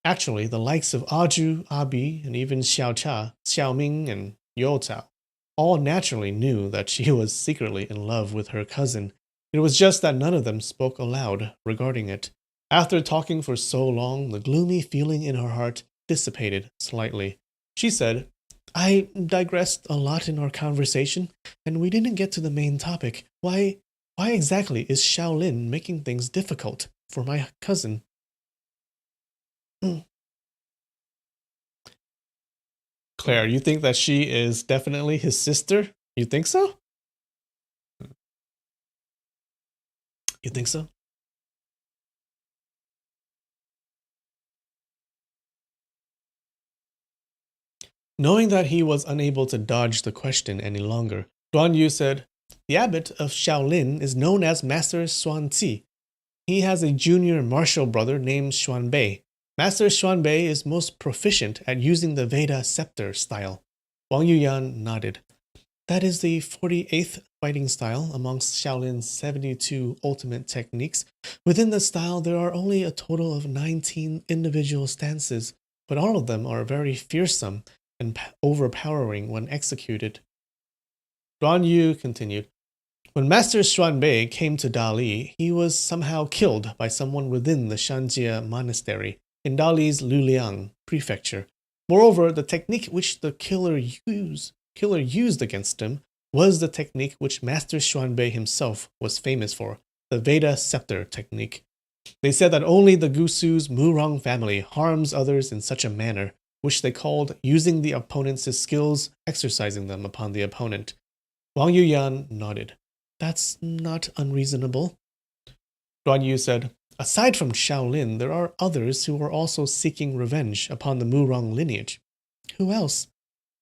Actually, the likes of Aju, Abi, and even Xiao Xiaoming, and You Cao all naturally knew that she was secretly in love with her cousin. It was just that none of them spoke aloud regarding it. After talking for so long, the gloomy feeling in her heart dissipated slightly. She said, "I digressed a lot in our conversation, and we didn't get to the main topic. Why exactly is Shaolin making things difficult for my cousin?" Claire, you think that she is definitely his sister? You think so? You think so? Knowing that he was unable to dodge the question any longer, Duan Yu said, "The abbot of Shaolin is known as Master Xuanzi. He has a junior martial brother named Xuanbei. Master Xuanbei is most proficient at using the Veda scepter style." Wang Yuyan nodded. "That is the 48th fighting style amongst Shaolin's 72 ultimate techniques. Within the style, there are only a total of 19 individual stances, but all of them are very fearsome and overpowering when executed." Duan Yu continued, "When Master Xuanbei came to Dali, he was somehow killed by someone within the Shanjie monastery in Dali's Luliang prefecture. Moreover, the technique which the killer used against him was the technique which Master Xuanbei himself was famous for, the Veda scepter technique. They said that only the Gusu's Murong family harms others in such a manner, which they called using the opponent's skills, exercising them upon the opponent." Wang Yuyan nodded. "That's not unreasonable." Duan Yu said, "Aside from Shaolin, there are others who are also seeking revenge upon the Murong lineage." "Who else?"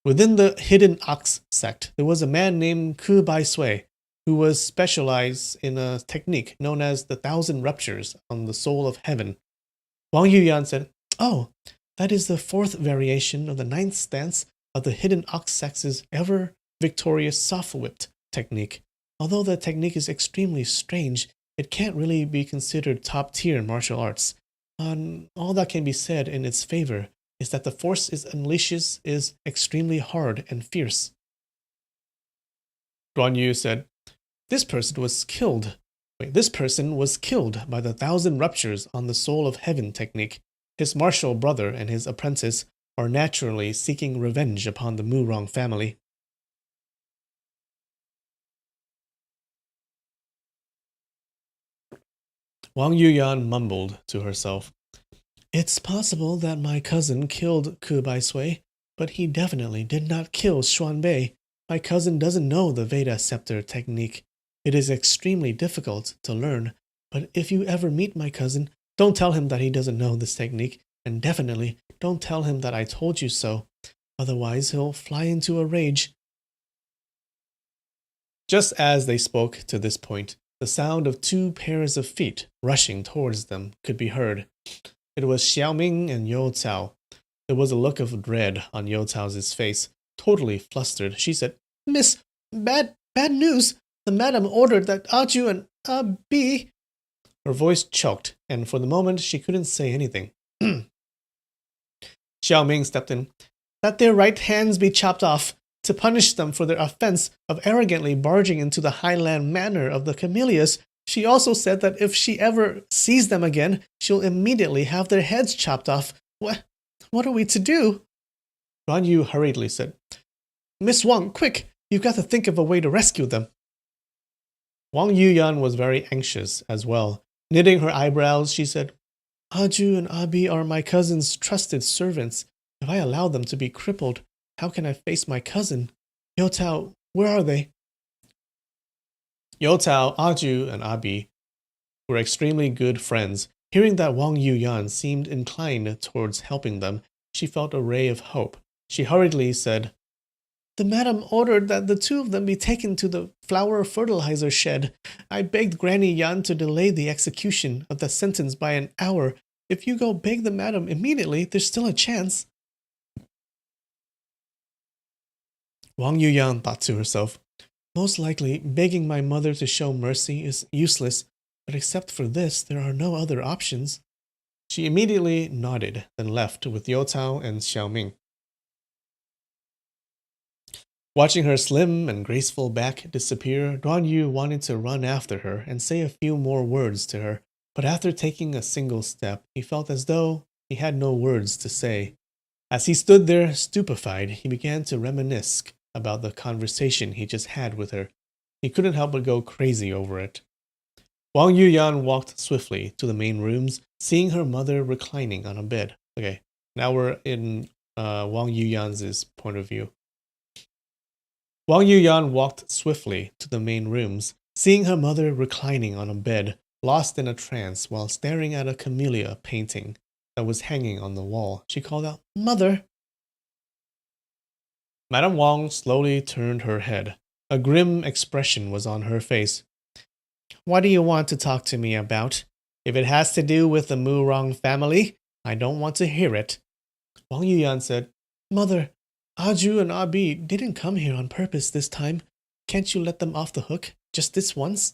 "Within the Hidden Ox sect, there was a man named Ku Bai Sui, who was specialized in a technique known as the 1,000 Ruptures on the Soul of Heaven." Wang Yuyan said, "Oh, that is the 4th variation of the 9th stance of the Hidden Ox sect's ever-victorious soft-whipped technique. Although the technique is extremely strange, it can't really be considered top-tier martial arts. All that can be said in its favor is that the force it unleashes is extremely hard and fierce." Duan Yu said, "This person was killed, This person was killed by the 1,000 ruptures on the soul of heaven technique. His martial brother and his apprentice are naturally seeking revenge upon the Murong family. Wang Yuyan mumbled to herself. It's possible that my cousin killed Ku Bai Sui, but he definitely did not kill Xuan Bei. My cousin doesn't know the Veda scepter technique. It is extremely difficult to learn, but if you ever meet my cousin, don't tell him that he doesn't know this technique, and definitely don't tell him that I told you so. Otherwise, he'll fly into a rage. Just as they spoke to this point, the sound of 2 pairs of feet rushing towards them could be heard. It was Xiaoming and You Cao. There was a look of dread on You Cao's face. Totally flustered, she said, Miss, bad news. The madam ordered that Aju and Abi... Her voice choked, and for the moment she couldn't say anything. Xiaoming stepped in. That their right hands be chopped off, to punish them for their offense of arrogantly barging into the highland manor of the Camellias. She also said that if she ever sees them again, she'll immediately have their heads chopped off. What are we to do? Guan Yu hurriedly said, Miss Wang, quick! You've got to think of a way to rescue them. Wang Yuyan was very anxious as well. Knitting her eyebrows, she said, Aju and Abi are my cousin's trusted servants. If I allow them to be crippled, how can I face my cousin? You Cao, where are they? You Cao, Aju, and Abi were extremely good friends. Hearing that Wang Yuyan seemed inclined towards helping them, she felt a ray of hope. She hurriedly said, The madam ordered that the 2 of them be taken to the flower fertilizer shed. I begged Granny Yan to delay the execution of the sentence by an hour. If you go beg the madam immediately, there's still a chance. Wang Yuyan thought to herself, Most likely, begging my mother to show mercy is useless, but except for this, there are no other options. She immediately nodded, then left with You Cao and Xiaoming. Watching her slim and graceful back disappear, Guan Yu wanted to run after her and say a few more words to her, but after taking a single step, he felt as though he had no words to say. As he stood there stupefied, he began to reminisce about the conversation he just had with her. He couldn't help but go crazy over it. Wang Yuyan walked swiftly to the main rooms, seeing her mother reclining on a bed. Okay, now we're in Wang Yuyan's point of view. Wang Yuyan walked swiftly to the main rooms, seeing her mother reclining on a bed, lost in a trance while staring at a camellia painting that was hanging on the wall. She called out, Mother! Madame Wang slowly turned her head. A grim expression was on her face. What do you want to talk to me about? If it has to do with the Murong family, I don't want to hear it. Wang Yuyan said, Mother, Aju and Abi didn't come here on purpose this time. Can't you let them off the hook, just this once?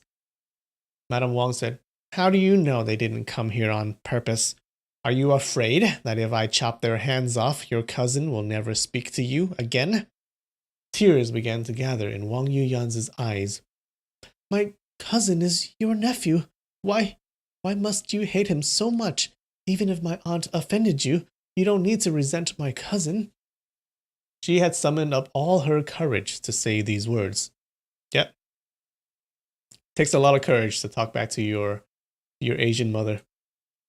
Madame Wang said, How do you know they didn't come here on purpose? Are you afraid that if I chop their hands off, your cousin will never speak to you again? Tears began to gather in Wang Yuyan's eyes. My cousin is your nephew. Why must you hate him so much? Even if my aunt offended you, you don't need to resent my cousin. She had summoned up all her courage to say these words. Yep. Takes a lot of courage to talk back to your Asian mother.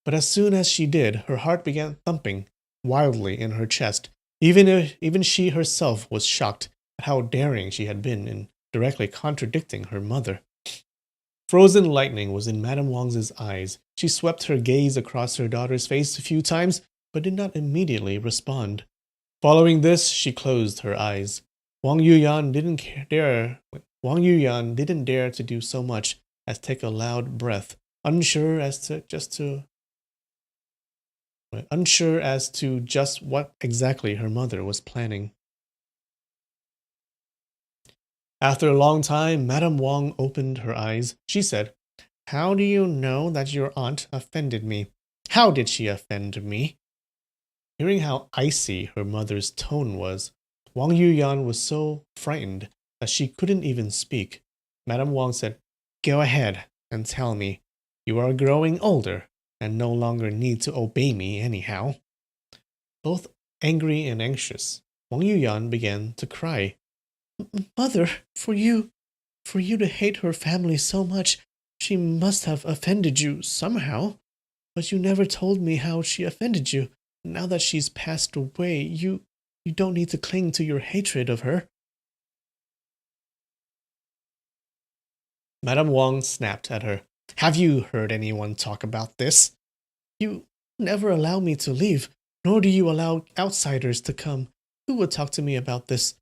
But as soon as she did, her heart began thumping wildly in her chest. Even she herself was shocked at how daring she had been in directly contradicting her mother. Frozen lightning was in Madame Wang's eyes. She swept her gaze across her daughter's face a few times, but did not immediately respond. Following this, she closed her eyes. Wang Yuyan didn't dare to do so much as take a loud breath, unsure as to just what exactly her mother was planning. After a long time, Madame Wang opened her eyes. She said, How do you know that your aunt offended me? How did she offend me? Hearing how icy her mother's tone was, Wang Yuyan was so frightened that she couldn't even speak. Madame Wang said, Go ahead, and tell me. You are growing older and no longer need to obey me anyhow. Both angry and anxious, Wang Yuyan began to cry. Mother, for you to hate her family so much, she must have offended you somehow. But you never told me how she offended you. Now that she's passed away, you don't need to cling to your hatred of her. Madame Wang snapped at her. Have you heard anyone talk about this? You never allow me to leave, nor do you allow outsiders to come. Who would talk to me about this?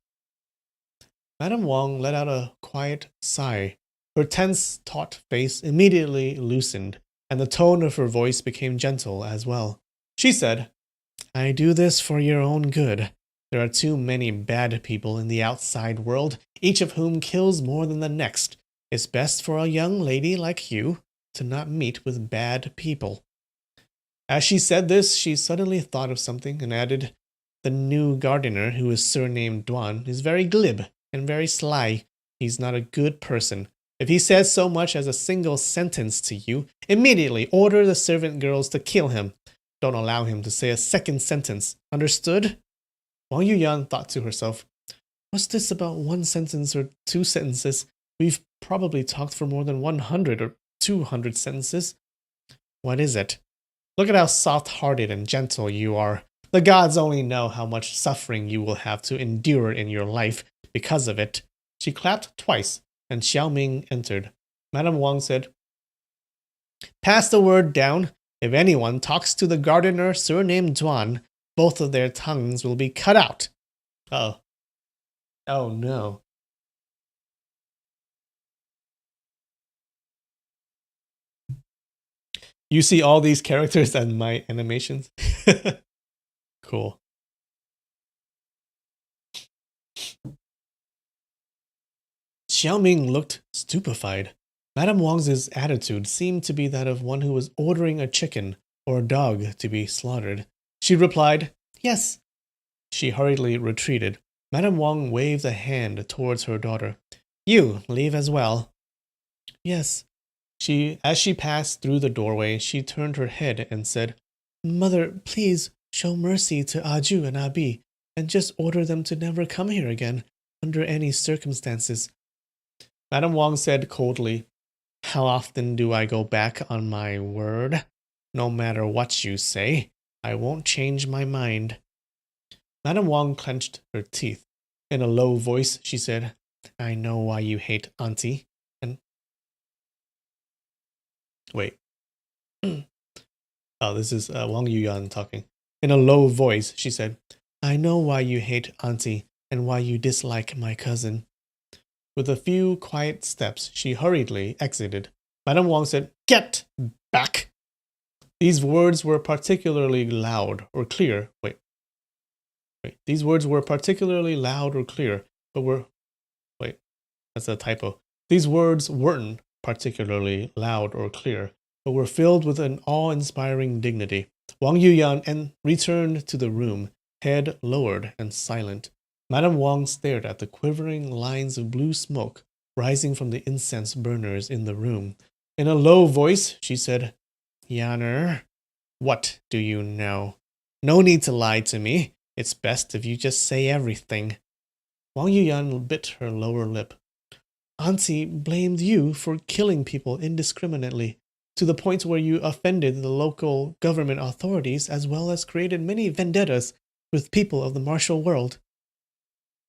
Madame Wang let out a quiet sigh. Her tense, taut face immediately loosened, and the tone of her voice became gentle as well. She said, I do this for your own good. There are too many bad people in the outside world, each of whom kills more than the next. It's best for a young lady like you to not meet with bad people. As she said this, she suddenly thought of something and added, The new gardener, who is surnamed Duan, is very glib and very sly. He's not a good person. If he says so much as a single sentence to you, immediately order the servant girls to kill him. Don't allow him to say a second sentence. Understood? Wang Yuyan thought to herself, what's this about one sentence or two sentences? We've probably talked for more than 100 or 200 sentences. What is it? Look at how soft-hearted and gentle you are. The gods only know how much suffering you will have to endure in your life because of it. She clapped twice, and Xiao Ming entered. Madame Wang said, Pass the word down. If anyone talks to the gardener surnamed Duan, both of their tongues will be cut out. Oh. Oh no. You see all these characters and my animations? Cool. Xiaoming looked stupefied. Madame Wang's attitude seemed to be that of one who was ordering a chicken or a dog to be slaughtered. She replied, Yes. She hurriedly retreated. Madame Wang waved a hand towards her daughter. You leave as well. Yes. As she passed through the doorway, she turned her head and said, Mother, please show mercy to Aju and Abi, and just order them to never come here again, under any circumstances. Madame Wang said coldly, How often do I go back on my word? No matter what you say, I won't change my mind. Madame Wang clenched her teeth. In a low voice, she said, I know why you hate Auntie. Wait. Oh, this is Wang Yuyan talking. In a low voice, she said, I know why you hate Auntie and why you dislike my cousin. With a few quiet steps, she hurriedly exited. Madame Wang said, Get back! These words were particularly loud or clear. Wait. These words were particularly loud or clear, but were... Wait, that's a typo. These words weren't particularly loud or clear, but were filled with an awe-inspiring dignity. Wang Yuyan returned to the room, head lowered and silent. Madame Wang stared at the quivering lines of blue smoke rising from the incense burners in the room. In a low voice, she said, Yaner, what do you know? No need to lie to me. It's best if you just say everything. Wang Yuyan bit her lower lip. Auntie blamed you for killing people indiscriminately, to the point where you offended the local government authorities as well as created many vendettas with people of the martial world.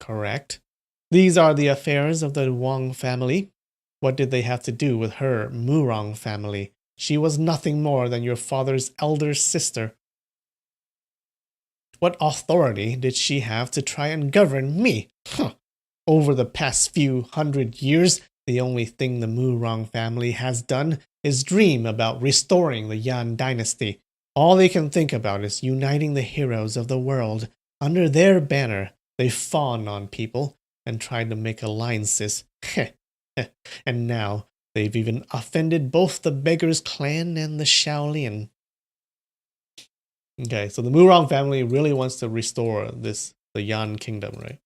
Correct. These are the affairs of the Wang family. What did they have to do with her Murong family? She was nothing more than your father's elder sister. What authority did she have to try and govern me? Over the past few hundred years, the only thing the Murong family has done is dream about restoring the Yan dynasty. All they can think about is uniting the heroes of the world. Under their banner, they fawn on people and try to make alliances. And now, they've even offended both the Beggars clan and the Shaolin. Okay, so the Murong family really wants to restore the Yan kingdom, right?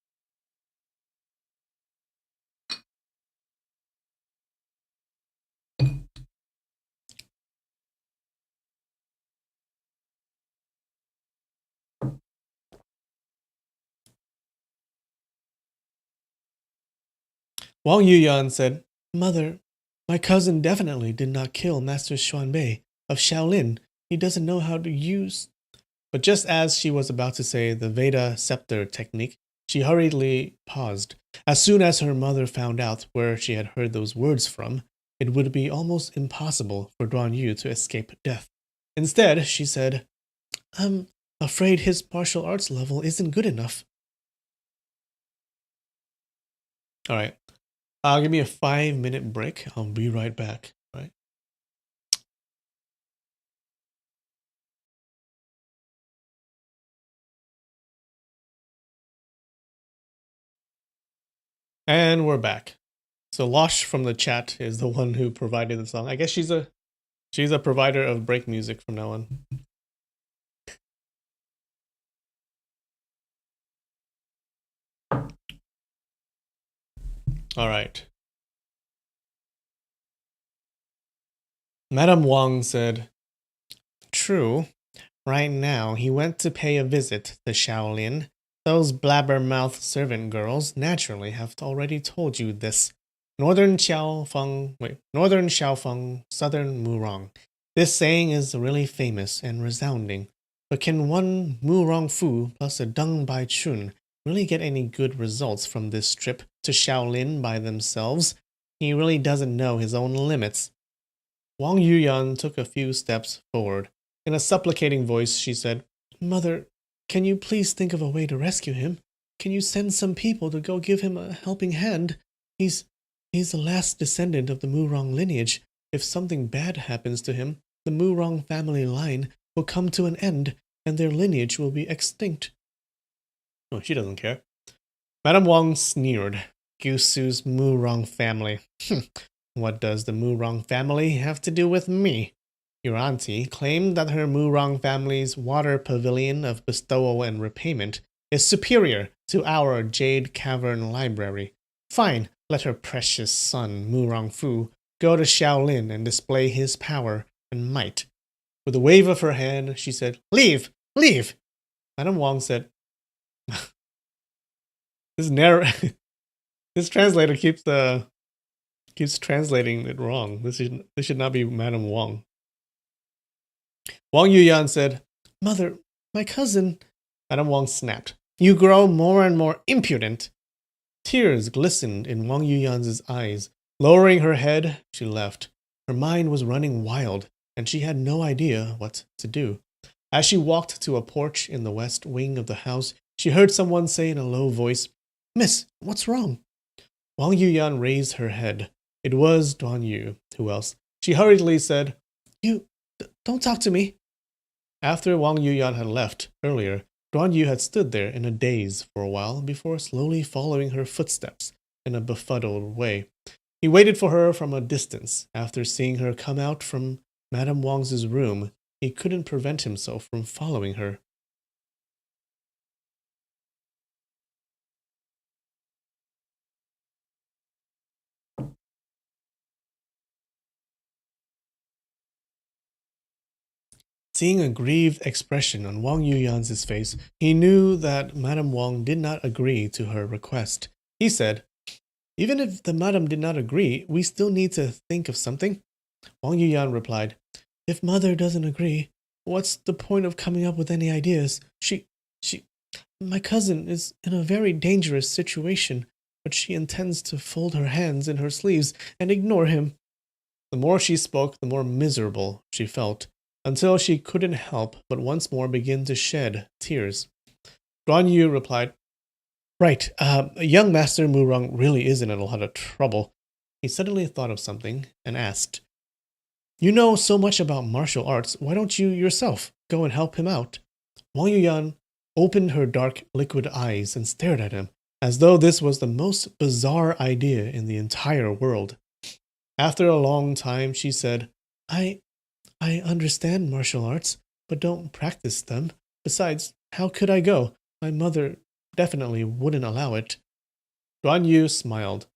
Wang Yuyan said, "Mother, my cousin definitely did not kill Master Xuanbei of Shaolin. He doesn't know how to use." But just as she was about to say the Veda scepter technique, she hurriedly paused. As soon as her mother found out where she had heard those words from, it would be almost impossible for Duan Yu to escape death. Instead, she said, "I'm afraid his martial arts level isn't good enough." All right. Give me a 5-minute break. I'll be right back. All right. And we're back. So Losh from the chat is the one who provided the song. I guess she's a provider of break music from now on. All right. Madame Wang said, "True. Right now, he went to pay a visit to Shaolin. Those blabbermouth servant girls naturally have already told you this. Northern Xiaofeng, Southern Murong. This saying is really famous and resounding. But can one Murong Fu plus a Deng Bai Chun really get any good results from this trip to Shaolin by themselves? He really doesn't know his own limits." Wang Yuyan took a few steps forward. In a supplicating voice, she said, "Mother, can you please think of a way to rescue him? Can you send some people to go give him a helping hand? He's the last descendant of the Murong lineage. If something bad happens to him, the Murong family line will come to an end, and their lineage will be extinct." Oh, she doesn't care. Madame Wang sneered. "Gusu's Murong family. What does the Murong family have to do with me? Your auntie claimed that her Murong family's water pavilion of bestowal and repayment is superior to our Jade Cavern library. Fine, let her precious son, Murong Fu, go to Shaolin and display his power and might." With a wave of her hand, she said, "Leave! Leave!" Madame Wang said, this narr- this translator keeps translating it wrong. This should not be Madame Wang. Wang Yuyan said, "Mother, my cousin." Madame Wang snapped, "You grow more and more impudent." Tears glistened in Wang Yuyan's eyes. Lowering her head, she left. Her mind was running wild, and she had no idea what to do. As she walked to a porch in the west wing of the house, she heard someone say in a low voice, "Miss, what's wrong?" Wang Yuyan raised her head. It was Duan Yu. Who else? She hurriedly said, Don't talk to me." After Wang Yuyan had left earlier, Duan Yu had stood there in a daze for a while before slowly following her footsteps in a befuddled way. He waited for her from a distance. After seeing her come out from Madame Wang's room, he couldn't prevent himself from following her. Seeing a grieved expression on Wang Yuyan's face, he knew that Madame Wang did not agree to her request. He said, "Even if the madam did not agree, we still need to think of something." Wang Yuyan replied, "If mother doesn't agree, what's the point of coming up with any ideas? My cousin is in a very dangerous situation, but she intends to fold her hands in her sleeves and ignore him." The more she spoke, the more miserable she felt, until she couldn't help but once more begin to shed tears. Guan Yu replied, "Right, young Master Murong really is in a lot of trouble." He suddenly thought of something and asked, "You know so much about martial arts, why don't you yourself go and help him out?" Wang Yuyan opened her dark, liquid eyes and stared at him, as though this was the most bizarre idea in the entire world. After a long time, she said, I understand martial arts, but don't practice them. Besides, how could I go? My mother definitely wouldn't allow it." Duan Yu smiled.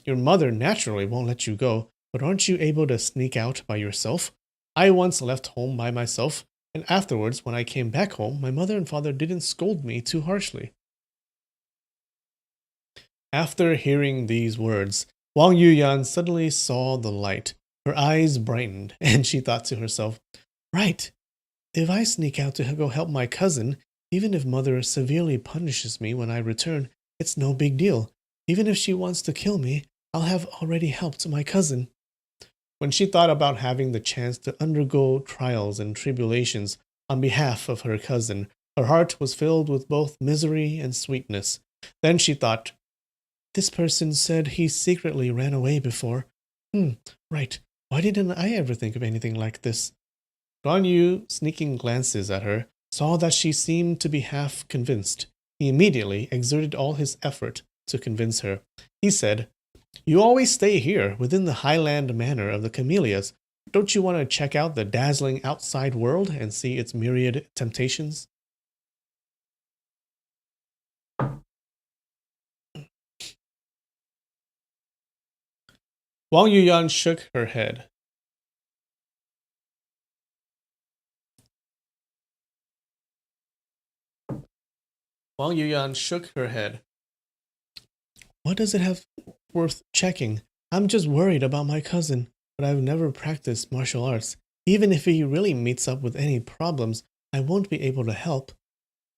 "Your mother naturally won't let you go, but aren't you able to sneak out by yourself? I once left home by myself, and afterwards, when I came back home, my mother and father didn't scold me too harshly." After hearing these words, Wang Yuyan suddenly saw the light. Her eyes brightened, and she thought to herself, right, if I sneak out to go help my cousin, even if mother severely punishes me when I return, it's no big deal. Even if she wants to kill me, I'll have already helped my cousin. When she thought about having the chance to undergo trials and tribulations on behalf of her cousin, her heart was filled with both misery and sweetness. Then she thought, this person said he secretly ran away before. Right. Why didn't I ever think of anything like this? Guan Yu, sneaking glances at her, saw that she seemed to be half convinced. He immediately exerted all his effort to convince her. He said, you always stay here, within the highland manor of the camellias. Don't you want to check out the dazzling outside world and see its myriad temptations? Wang Yuyan shook her head. Wang Yuyan shook her head. What does it have worth checking? I'm just worried about my cousin, but I've never practiced martial arts. Even if he really meets up with any problems, I won't be able to help.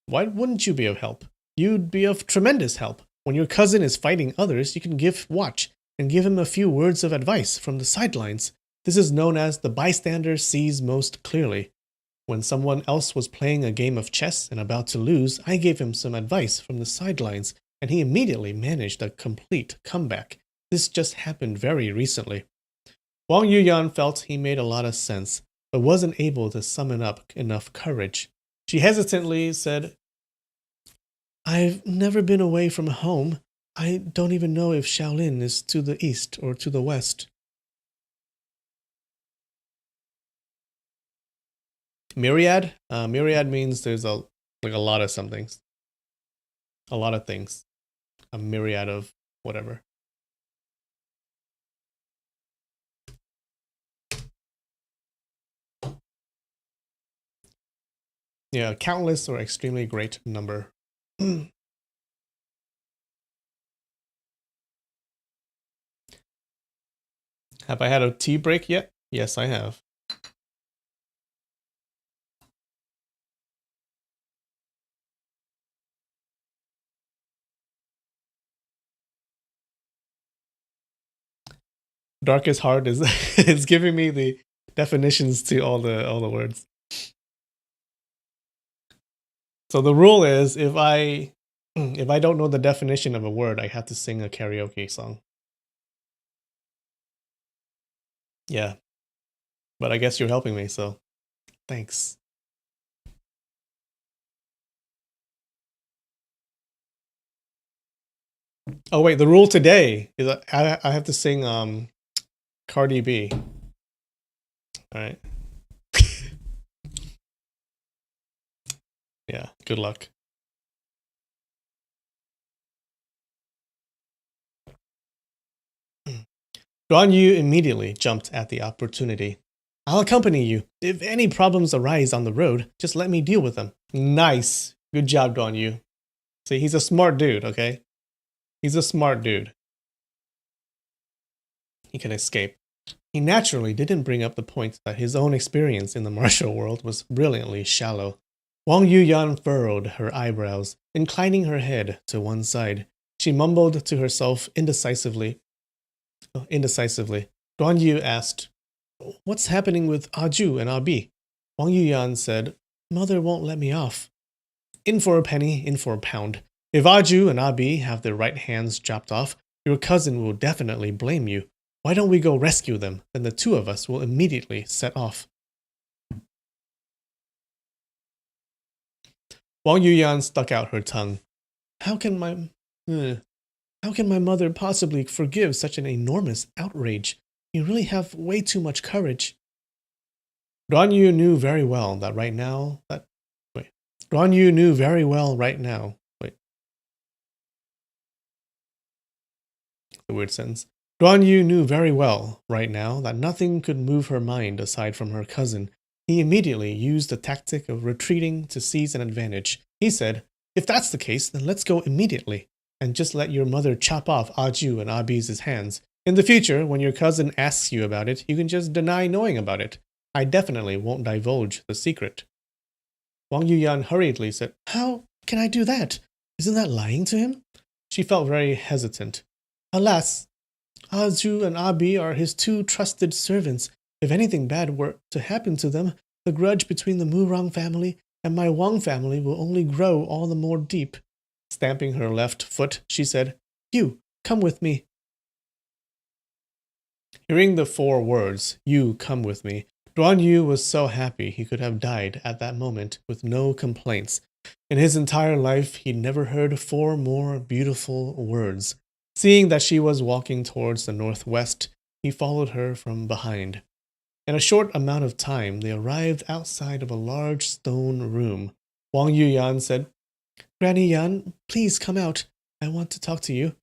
Why wouldn't you be of help? You'd be of tremendous help. When your cousin is fighting others, you can watch and give him a few words of advice from the sidelines. This is known as the bystander sees most clearly. When someone else was playing a game of chess and about to lose, I gave him some advice from the sidelines, and he immediately managed a complete comeback. This just happened very recently. Wang Yuyan felt he made a lot of sense, but wasn't able to summon up enough courage. She hesitantly said, I've never been away from home. I don't even know if Shaolin is to the east or to the west. Myriad? Myriad means there's a lot of somethings. A lot of things. A myriad of whatever. Yeah, countless or extremely great number. Have I had a tea break yet? Yes, I have. Darkest heart is it's giving me the definitions to all the words. So the rule is if I don't know the definition of a word, I have to sing a karaoke song. Yeah. But I guess you're helping me, so thanks. Oh wait, the rule today is that I have to sing Cardi B. All right. Yeah, good luck. Guan Yu immediately jumped at the opportunity. I'll accompany you. If any problems arise on the road, just let me deal with them. Nice. Good job, Guan Yu. See, he's a smart dude, okay? He's a smart dude. He can escape. He naturally didn't bring up the point that his own experience in the martial world was brilliantly shallow. Wang Yuyan furrowed her eyebrows, inclining her head to one side. She mumbled to herself indecisively. Guan Yu asked, what's happening with Aju and Abi? Wang Yuyan said, Mother won't let me off. In for a penny, in for a pound. If Aju and Abi have their right hands chopped off, your cousin will definitely blame you. Why don't we go rescue them? Then the two of us will immediately set off. Wang Yuyan stuck out her tongue. How can my mother possibly forgive such an enormous outrage? You really have way too much courage. Guan Yu knew very well that right now Guan Yu knew very well right now. The weird sentence. Guan Yu knew very well right now that nothing could move her mind aside from her cousin. He immediately used the tactic of retreating to seize an advantage. He said, if that's the case, then let's go immediately, and just let your mother chop off Aju and Abi's hands. In the future, when your cousin asks you about it, you can just deny knowing about it. I definitely won't divulge the secret. Wang Yuyan hurriedly said, How can I do that? Isn't that lying to him? She felt very hesitant. Alas, Aju and Abi are his two trusted servants. If anything bad were to happen to them, the grudge between the Murang family and my Wang family will only grow all the more deep. Stamping her left foot, she said, You, come with me. Hearing the 4 words, You come with me, Duan Yu was so happy he could have died at that moment with no complaints. In his entire life, he'd never heard 4 more beautiful words. Seeing that she was walking towards the northwest, he followed her from behind. In a short amount of time, they arrived outside of a large stone room. Wang Yuyan said, Granny Yan, please come out. I want to talk to you.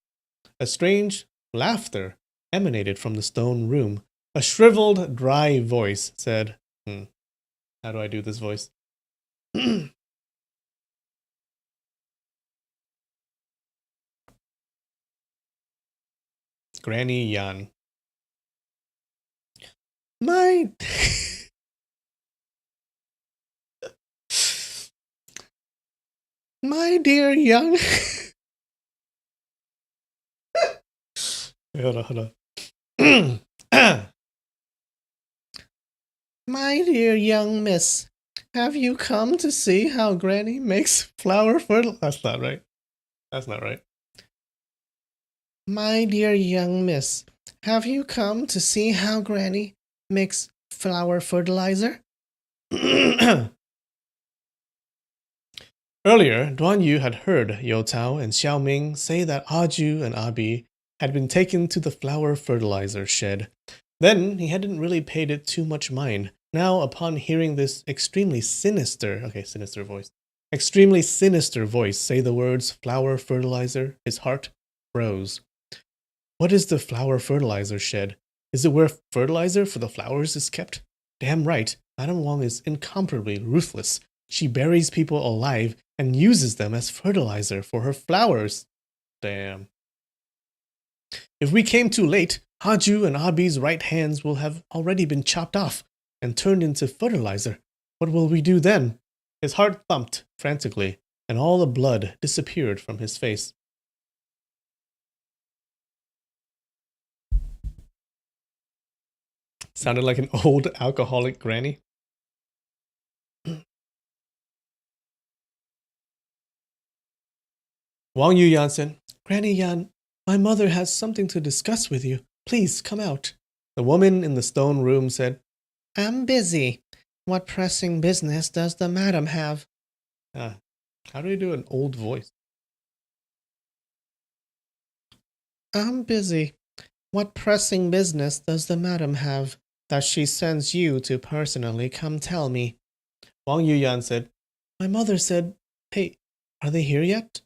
A strange laughter emanated from the stone room. A shriveled, dry voice said, How do I do this voice? Granny Yan. My dear young hold on. My dear young miss, have you come to see how Granny makes flour fertilizer? That's not right. That's not right. My dear young miss, have you come to see how Granny makes flour fertilizer? Earlier, Duan Yu had heard Yo Tao and Xiao Ming say that Aju and Abi had been taken to the flour fertilizer shed. Then he hadn't really paid it too much mind. Now, upon hearing this extremely sinister voice say the words flour fertilizer, his heart froze. What is the flour fertilizer shed? Is it where fertilizer for the flowers is kept? Damn right, Madame Wang is incomparably ruthless. She buries people alive and uses them as fertilizer for her flowers. Damn. If we came too late, Haju and Abi's right hands will have already been chopped off and turned into fertilizer. What will we do then? His heart thumped frantically, and all the blood disappeared from his face. Sounded like an old alcoholic granny. Wang Yuyan said, Granny Yan, my mother has something to discuss with you. Please come out. The woman in the stone room said, I'm busy. What pressing business does the madam have? How do you do an old voice? I'm busy. What pressing business does the madam have that she sends you to personally come tell me? Wang Yuyan said, My mother said, Hey, are they here yet?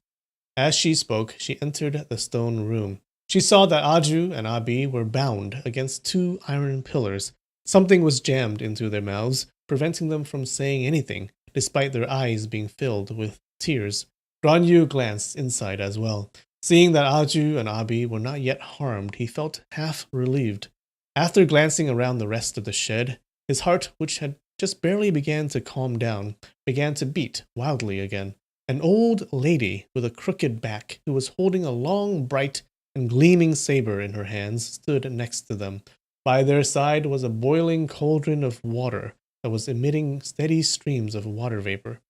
As she spoke, she entered the stone room. She saw that Aju and Abi were bound against 2 iron pillars. Something was jammed into their mouths, preventing them from saying anything, despite their eyes being filled with tears. Duan Yu glanced inside as well. Seeing that Aju and Abi were not yet harmed, he felt half relieved. After glancing around the rest of the shed, his heart, which had just barely began to calm down, began to beat wildly again. An old lady with a crooked back, who was holding a long, bright, and gleaming saber in her hands, stood next to them. By their side was a boiling cauldron of water that was emitting steady streams of water vapor.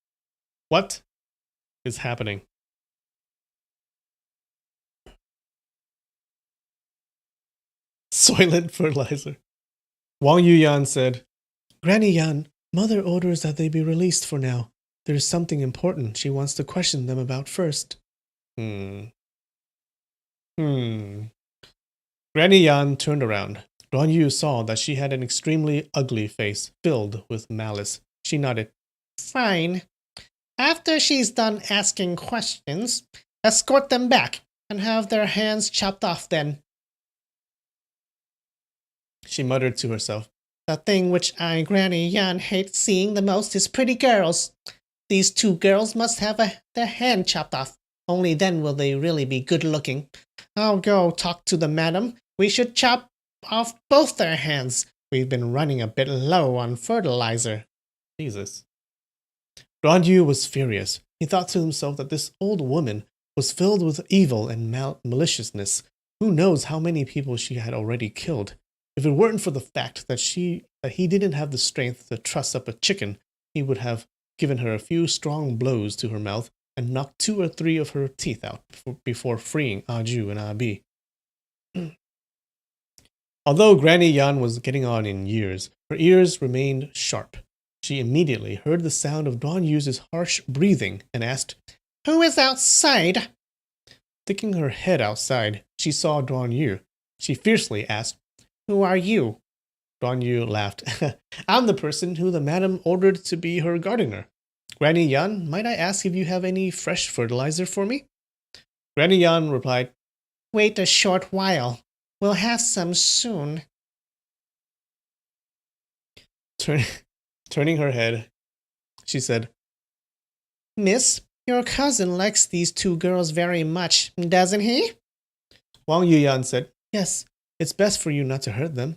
What is happening? Soylent fertilizer. Wang Yuyan said, Granny Yan, mother orders that they be released for now. There's something important she wants to question them about first. Granny Yan turned around. Duan Yu saw that she had an extremely ugly face filled with malice. She nodded. Fine. After she's done asking questions, escort them back and have their hands chopped off then. She muttered to herself. The thing which I, Granny Yan, hate seeing the most is pretty girls. These 2 girls must have their hand chopped off. Only then will they really be good looking. I'll go talk to the madam We should chop off both their hands. We've been running a bit low on fertilizer. Jesus. Duan Yu was furious. He thought to himself that this old woman was filled with evil and maliciousness. Who knows how many people she had already killed? If it weren't for the fact that he didn't have the strength to truss up a chicken, he would have given her a few strong blows to her mouth and knocked 2 or 3 of her teeth out before freeing Aju and Abi. Although Granny Yan was getting on in years, her ears remained sharp. She immediately heard the sound of Duan Yu's harsh breathing and asked, "Who is outside?" Sticking her head outside, she saw Duan Yu. She fiercely asked, "Who are you?" Duan Yu laughed. "I'm the person who the madam ordered to be her gardener. Granny Yan, might I ask if you have any fresh fertilizer for me?" Granny Yan replied, "Wait a short while. We'll have some soon." Turning her head, she said, "Miss, your cousin likes these 2 girls very much, doesn't he?" Wang Yuyan said, "Yes, it's best for you not to hurt them."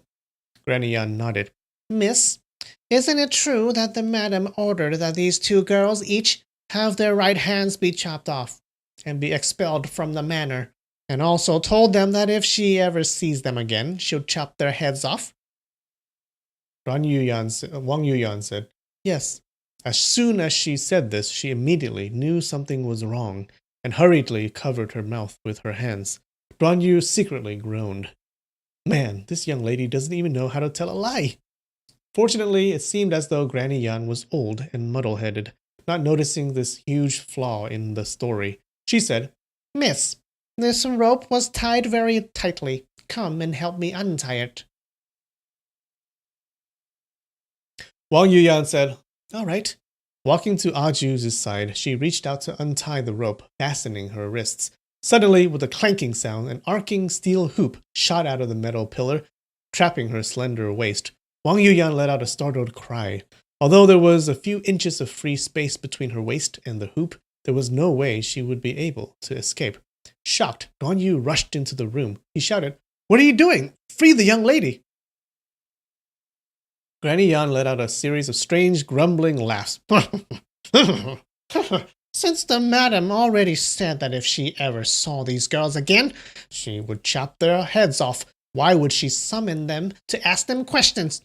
Granny Yan nodded. "Miss, isn't it true that the madam ordered that these 2 girls each have their right hands be chopped off and be expelled from the manor, and also told them that if she ever sees them again, she'll chop their heads off?" Wang Yuyan said, "Yes." As soon as she said this, she immediately knew something was wrong and hurriedly covered her mouth with her hands. Duan Yu secretly groaned. Man, this young lady doesn't even know how to tell a lie. Fortunately, it seemed as though Granny Yan was old and muddle-headed, not noticing this huge flaw in the story. She said, "Miss, this rope was tied very tightly. Come and help me untie it." Wang Yuyan said, "All right." Walking to Aju's side, she reached out to untie the rope, fastening her wrists. Suddenly, with a clanking sound, an arcing steel hoop shot out of the metal pillar, trapping her slender waist. Wang Yuyan let out a startled cry. Although there was a few inches of free space between her waist and the hoop, there was no way she would be able to escape. Shocked, Duan Yu rushed into the room. He shouted, "What are you doing? Free the young lady!" Granny Yan let out a series of strange, grumbling laughs. "Since the madam already said that if she ever saw these girls again, she would chop their heads off, why would she summon them to ask them questions?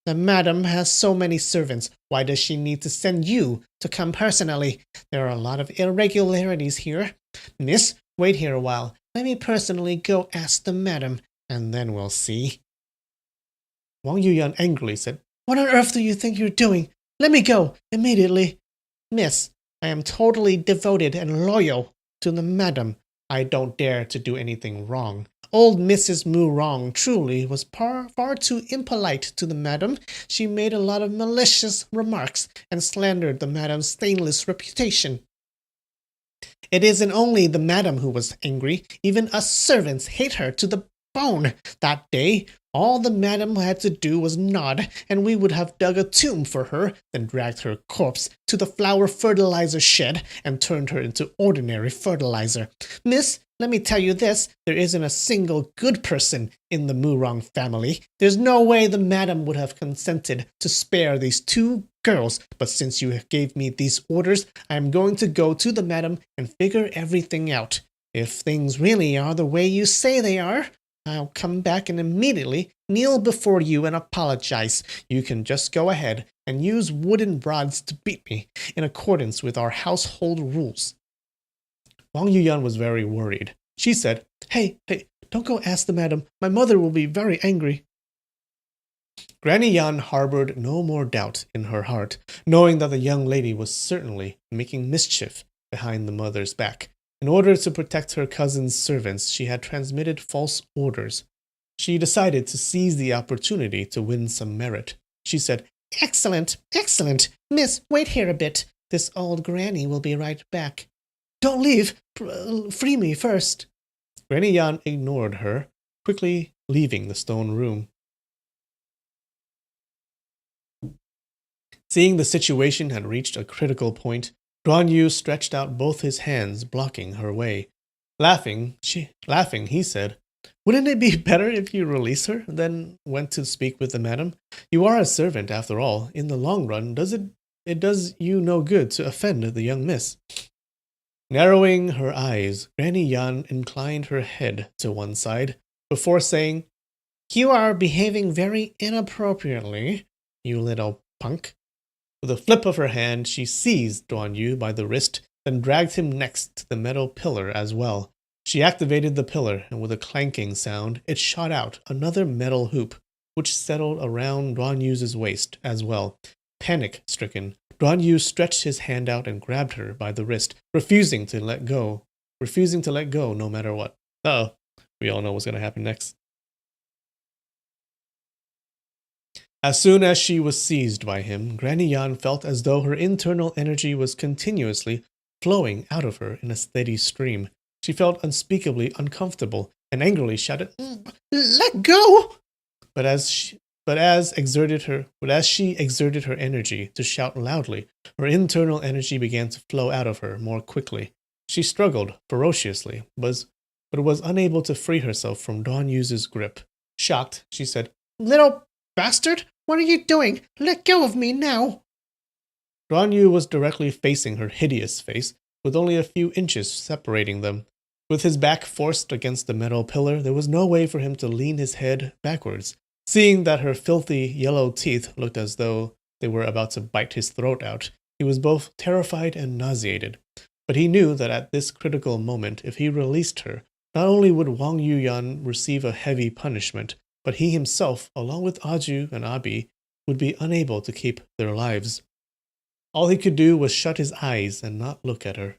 The madam has so many servants. Why does she need to send you to come personally? There are a lot of irregularities here. Miss, wait here a while. Let me personally go ask the madam, and then we'll see." Wang Yuyan angrily said, "What on earth do you think you're doing? Let me go, immediately." "Miss, I am totally devoted and loyal to the madam. I don't dare to do anything wrong. Old Mrs. Mu Rong truly was far too impolite to the madam. She made a lot of malicious remarks and slandered the madam's stainless reputation. It isn't only the madam who was angry. Even us servants hate her to the bone. That day, all the madam had to do was nod, and we would have dug a tomb for her, then dragged her corpse to the flower fertilizer shed and turned her into ordinary fertilizer. Miss, let me tell you this, there isn't a single good person in the Murong family. There's no way the madam would have consented to spare these 2 girls, but since you gave me these orders, I am going to go to the madam and figure everything out. If things really are the way you say they are, I'll come back and immediately kneel before you and apologize. You can just go ahead and use wooden rods to beat me in accordance with our household rules." Wang Yuyan was very worried. She said, Hey, don't go ask the madam. My mother will be very angry." Granny Yan harbored no more doubt in her heart, knowing that the young lady was certainly making mischief behind the mother's back. In order to protect her cousin's servants, she had transmitted false orders. She decided to seize the opportunity to win some merit. She said, Excellent, excellent. Miss, wait here a bit. This old granny will be right back." "Don't leave. Free me first." Granny Yan ignored her, quickly leaving the stone room. Seeing the situation had reached a critical point, Duan Yu stretched out both his hands, blocking her way. Laughing, he said, Wouldn't it be better if you release her, then went to speak with the madam? You are a servant, after all. In the long run, it does you no good to offend the young miss. Narrowing her eyes, Granny Yan inclined her head to one side before saying, You are behaving very inappropriately, you little punk. With a flip of her hand, she seized Duan Yu by the wrist, then dragged him next to the metal pillar as well. She activated the pillar, and with a clanking sound, it shot out another metal hoop, which settled around Duan Yu's waist as well. Panic-stricken, Duan Yu stretched his hand out and grabbed her by the wrist, refusing to let go no matter what. Uh-oh, we all know what's going to happen next. As soon as she was seized by him, Granny Yan felt as though her internal energy was continuously flowing out of her in a steady stream. She felt unspeakably uncomfortable and angrily shouted, Let go! But as she exerted her energy to shout loudly, her internal energy began to flow out of her more quickly. She struggled ferociously, but was unable to free herself from Duan Yu's grip. Shocked, she said, Little bastard, what are you doing? Let go of me now! Duan Yu was directly facing her hideous face, with only a few inches separating them. With his back forced against the metal pillar, there was no way for him to lean his head backwards. Seeing that her filthy yellow teeth looked as though they were about to bite his throat out, he was both terrified and nauseated. But he knew that at this critical moment, if he released her, not only would Wang Yuyan receive a heavy punishment, but he himself, along with Aju and Abi, would be unable to keep their lives. All he could do was shut his eyes and not look at her.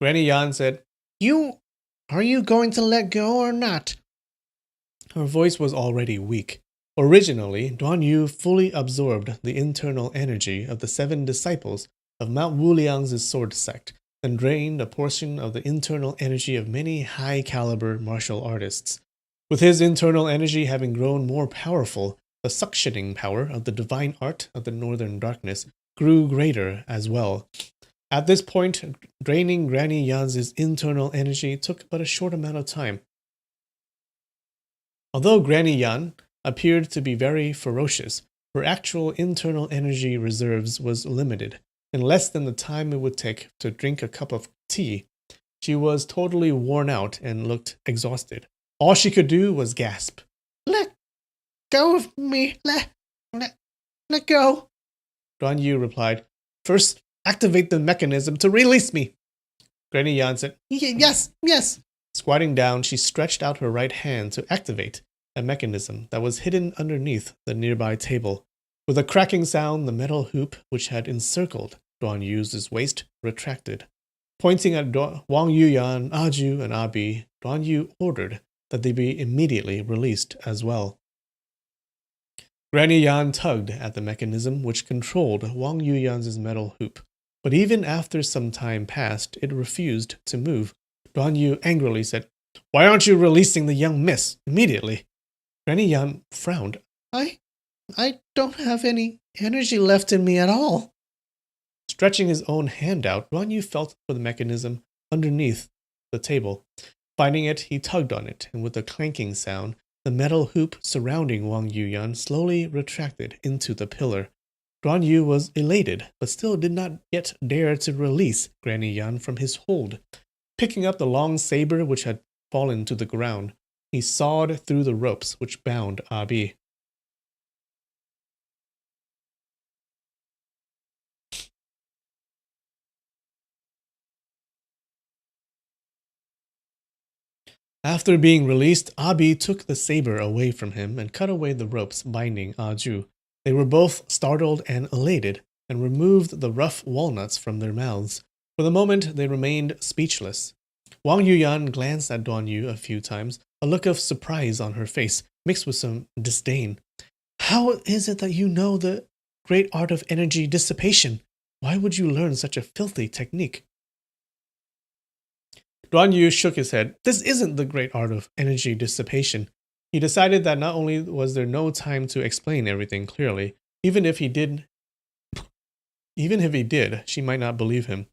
Granny Yan said, Are you going to let go or not? Her voice was already weak. Originally, Duan Yu fully absorbed the internal energy of the 7 disciples of Mount Wuliang's sword sect, and drained a portion of the internal energy of many high-caliber martial artists. With his internal energy having grown more powerful, the suctioning power of the divine art of the Northern Darkness grew greater as well. At this point, draining Granny Yan's internal energy took but a short amount of time. Although Granny Yan appeared to be very ferocious, her actual internal energy reserves was limited. In less than the time it would take to drink a cup of tea, she was totally worn out and looked exhausted. All she could do was gasp. Let go of me. Let go. Duan Yu replied, First, activate the mechanism to release me. Granny Yan said, Yes. Squatting down, she stretched out her right hand to activate a mechanism that was hidden underneath the nearby table. With a cracking sound, the metal hoop, which had encircled Duan Yu's waist, retracted. Pointing at Wang Yuyan, Aju, and Abi, Duan Yu ordered that they be immediately released as well. Granny Yan tugged at the mechanism which controlled Wang Yuyan's metal hoop, but even after some time passed, it refused to move. Duan Yu angrily said, Why aren't you releasing the young miss immediately? Granny Yan frowned. I don't have any energy left in me at all. Stretching his own hand out, Duan Yu felt for the mechanism underneath the table. Finding it, he tugged on it, and with a clanking sound, the metal hoop surrounding Wang Yuyan slowly retracted into the pillar. Duan Yu was elated, but still did not yet dare to release Granny Yan from his hold. Picking up the long saber which had fallen to the ground, he sawed through the ropes which bound Abi. After being released, Abi took the saber away from him and cut away the ropes binding Aju. They were both startled and elated, and removed the rough walnuts from their mouths. For the moment, they remained speechless. Wang Yuyan glanced at Duan Yu a few times, a look of surprise on her face, mixed with some disdain. How is it that you know the great art of energy dissipation? Why would you learn such a filthy technique? Duan Yu shook his head. This isn't the great art of energy dissipation. He decided that not only was there no time to explain everything clearly, even if he did, she might not believe him.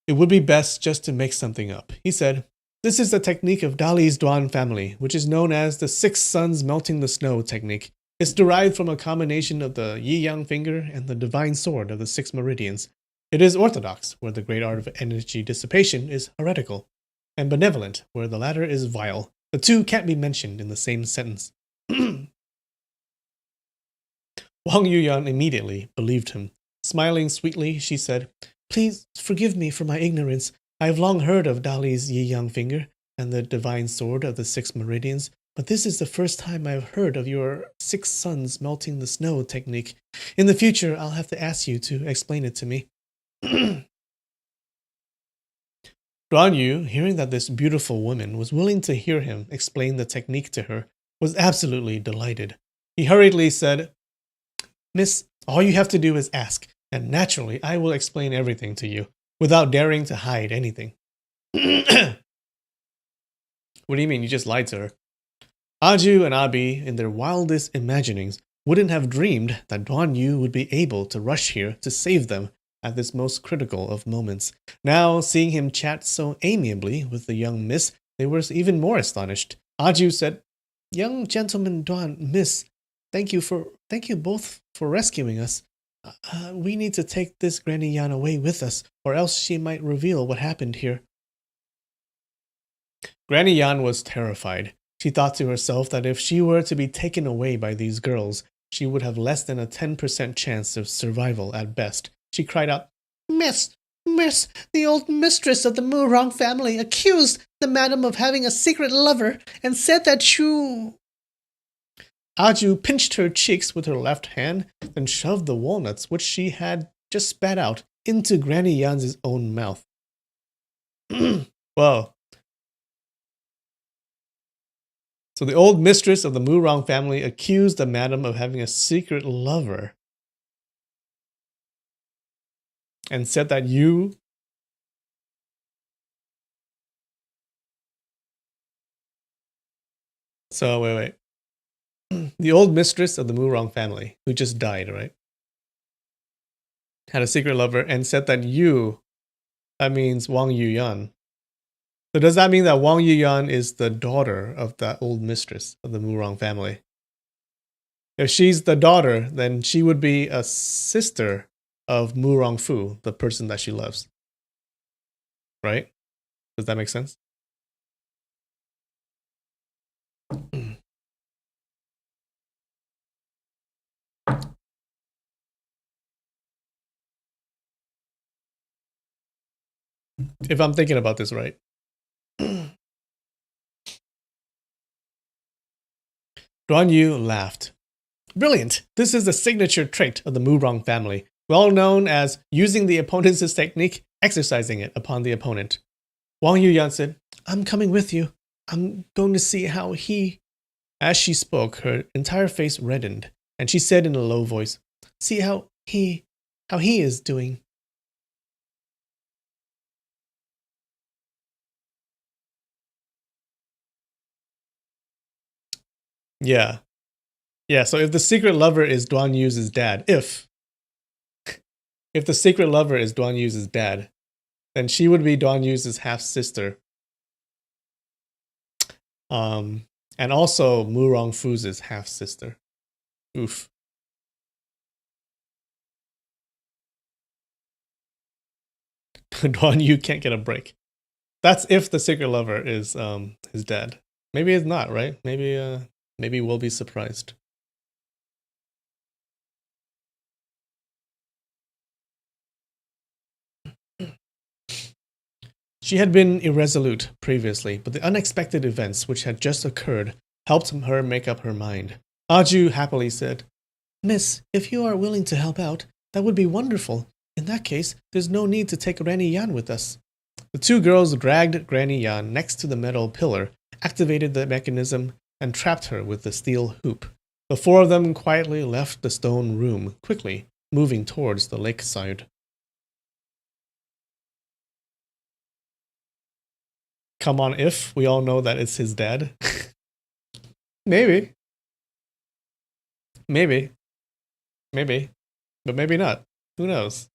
It would be best just to make something up. He said, "This is the technique of Dali's Duan family, which is known as the six suns melting the snow technique. It's derived from a combination of the Yi-Yang finger and the divine sword of the six meridians. It is orthodox, where the great art of energy dissipation is heretical, and benevolent, where the latter is vile. The two can't be mentioned in the same sentence." Wang Yuyan immediately believed him. Smiling sweetly, she said, "Please forgive me for my ignorance. I have long heard of Dali's Yi-Yang finger and the divine sword of the six meridians, but this is the first time I have heard of your six suns melting the snow technique. In the future, I'll have to ask you to explain it to me." Duan Yu, hearing that this beautiful woman was willing to hear him explain the technique to her, was absolutely delighted. He hurriedly said, "Miss, all you have to do is ask, and naturally I will explain everything to you, without daring to hide anything." What do you mean? You just lied to her? Aju and Abi, in their wildest imaginings, wouldn't have dreamed that Duan Yu would be able to rush here to save them at this most critical of moments. Now, seeing him chat so amiably with the young miss, they were even more astonished. Aju said, "Young gentleman Duan, miss, thank you both for rescuing us. We need to take this Granny Yan away with us, or else she might reveal what happened here." Granny Yan was terrified. She thought to herself that if she were to be taken away by these girls, she would have less than a 10% chance of survival at best. She cried out, Miss, the old mistress of the Murong family accused the madam of having a secret lover and said that you..." Aju pinched her cheeks with her left hand, then shoved the walnuts, which she had just spat out, into Granny Yan's own mouth. Whoa. So the old mistress of the Murong family accused the madam of having a secret lover and said that you... So, wait. The old mistress of the Murong family, who just died, right? Had a secret lover and said that you, that means Wang Yuyan. So does that mean that Wang Yuyan is the daughter of that old mistress of the Murong family? If she's the daughter, then she would be a sister of Murong Fu, the person that she loves. Right? Does that make sense? If I'm thinking about this right. Duan Yu laughed. Brilliant! This is the signature trait of the Murong family, well known as using the opponent's technique, exercising it upon the opponent. Wang Yuyan said, "I'm coming with you. I'm going to see how he..." As she spoke, her entire face reddened, and she said in a low voice, "See how he is doing." Yeah. Yeah, so if the secret lover is Duan Yu's dad, if the secret lover is Duan Yu's dad, then she would be Duan Yu's half-sister. And also Murong Fu's half-sister. Oof. Duan Yu can't get a break. That's if the secret lover is his dad. Maybe it's not, right? Maybe we'll be surprised. She had been irresolute previously, but the unexpected events which had just occurred helped her make up her mind. Aju happily said, "Miss, if you are willing to help out, that would be wonderful. In that case, there's no need to take Granny Yan with us." The two girls dragged Granny Yan next to the metal pillar, activated the mechanism, and trapped her with the steel hoop. The four of them quietly left the stone room, quickly, moving towards the lakeside. Come on, if we all know that it's his dad. Maybe. Maybe. But maybe not. Who knows?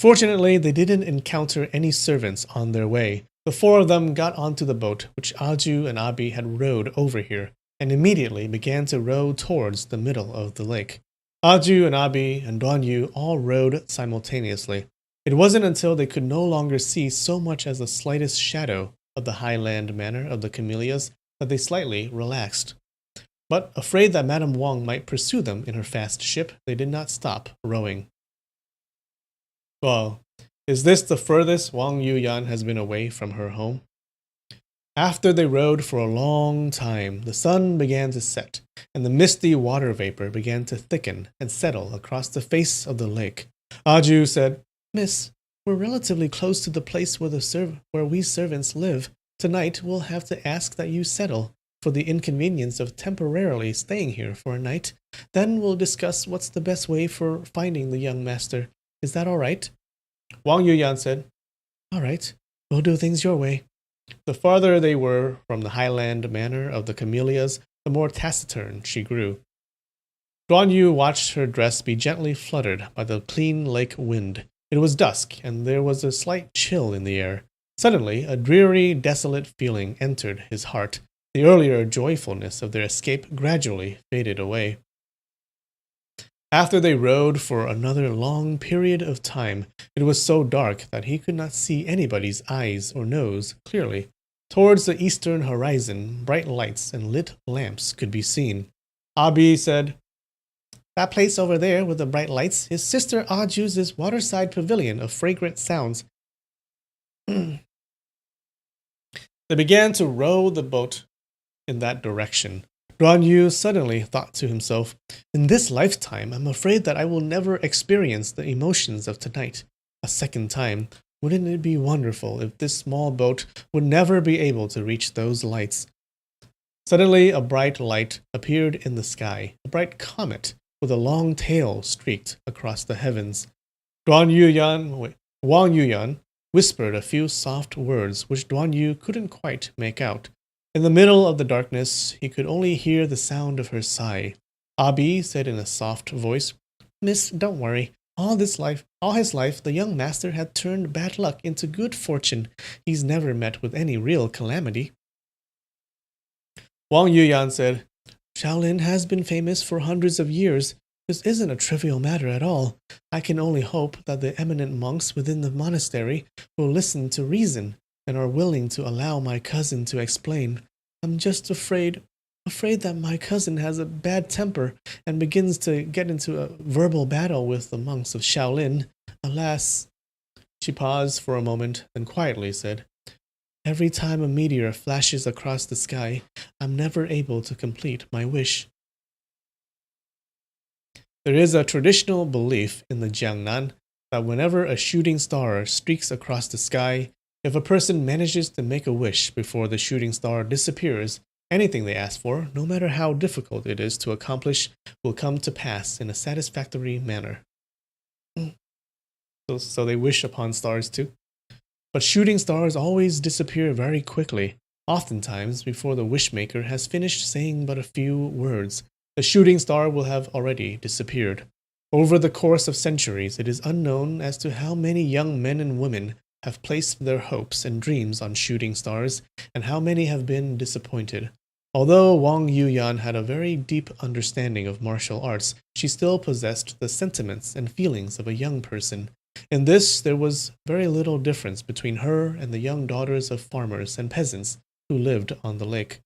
Fortunately, they didn't encounter any servants on their way. The four of them got onto the boat which Aju and Abi had rowed over here, and immediately began to row towards the middle of the lake. Aju and Abi and Duanyu all rowed simultaneously. It wasn't until they could no longer see so much as the slightest shadow of the highland manor of the camellias that they slightly relaxed. But afraid that Madame Wang might pursue them in her fast ship, they did not stop rowing. Well, is this the furthest Wang Yuyan has been away from her home? After they rowed for a long time, the sun began to set, and the misty water vapor began to thicken and settle across the face of the lake. Aju said, "Miss, we're relatively close to the place where we servants live. Tonight we'll have to ask that you settle for the inconvenience of temporarily staying here for a night. Then we'll discuss what's the best way for finding the young master. Is that all right?" Wang Yuyan said, "All right, we'll do things your way." The farther they were from the highland manor of the camellias, the more taciturn she grew. Duanyu watched her dress be gently fluttered by the clean lake wind. It was dusk, and there was a slight chill in the air. Suddenly, a dreary, desolate feeling entered his heart. The earlier joyfulness of their escape gradually faded away. After they rowed for another long period of time, it was so dark that he could not see anybody's eyes or nose clearly. Towards the eastern horizon, bright lights and lit lamps could be seen. Abi said, "That place over there with the bright lights is Sister Aju's waterside pavilion of fragrant sounds." They began to row the boat in that direction. Duanyu suddenly thought to himself, "In this lifetime, I'm afraid that I will never experience the emotions of tonight. A second time, wouldn't it be wonderful if this small boat would never be able to reach those lights?" Suddenly, a bright light appeared in the sky. A bright comet with a long tail streaked across the heavens. Wang Yuyan whispered a few soft words which Duanyu couldn't quite make out. In the middle of the darkness, he could only hear the sound of her sigh. Abi said in a soft voice, "Miss, don't worry. All his life, the young master had turned bad luck into good fortune. He's never met with any real calamity." Wang Yuyan said, "Shaolin has been famous for hundreds of years. This isn't a trivial matter at all. I can only hope that the eminent monks within the monastery will listen to reason and are willing to allow my cousin to explain. I'm just afraid that my cousin has a bad temper and begins to get into a verbal battle with the monks of Shaolin. Alas." She paused for a moment, then quietly said, "Every time a meteor flashes across the sky, I'm never able to complete my wish." There is a traditional belief in the Jiangnan that whenever a shooting star streaks across the sky, if a person manages to make a wish before the shooting star disappears, anything they ask for, no matter how difficult it is to accomplish, will come to pass in a satisfactory manner. So they wish upon stars too. But shooting stars always disappear very quickly, oftentimes before the wishmaker has finished saying but a few words. The shooting star will have already disappeared. Over the course of centuries, it is unknown as to how many young men and women have placed their hopes and dreams on shooting stars, and how many have been disappointed. Although Wang Yuyan had a very deep understanding of martial arts, she still possessed the sentiments and feelings of a young person. In this, there was very little difference between her and the young daughters of farmers and peasants who lived on the lake.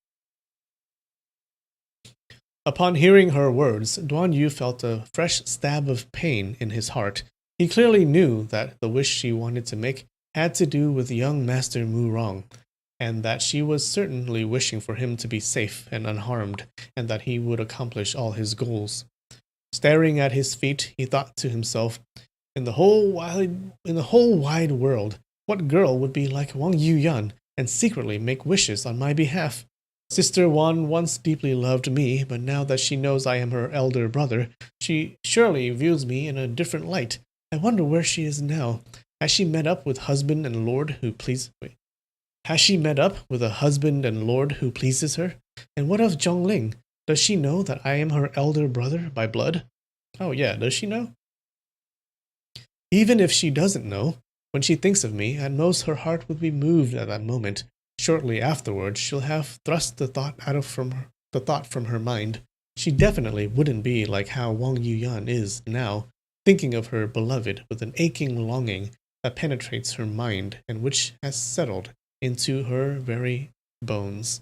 Upon hearing her words, Duanyu felt a fresh stab of pain in his heart. He clearly knew that the wish she wanted to make had to do with young Master Mu Rong, and that she was certainly wishing for him to be safe and unharmed, and that he would accomplish all his goals. Staring at his feet, he thought to himself, in the whole wide world, what girl would be like Wang Yuyan and secretly make wishes on my behalf? Sister Wan once deeply loved me, but now that she knows I am her elder brother, she surely views me in a different light. I wonder where she is now. Has she met up with a husband and lord who pleases her? And what of Zhongling? Does she know that I am her elder brother by blood? Oh yeah, does she know? Even if she doesn't know, when she thinks of me, at most her heart will be moved at that moment. Shortly afterwards, she'll have thrust the thought from her mind. She definitely wouldn't be like how Wang Yuyan is now, thinking of her beloved with an aching longing that penetrates her mind and which has settled into her very bones.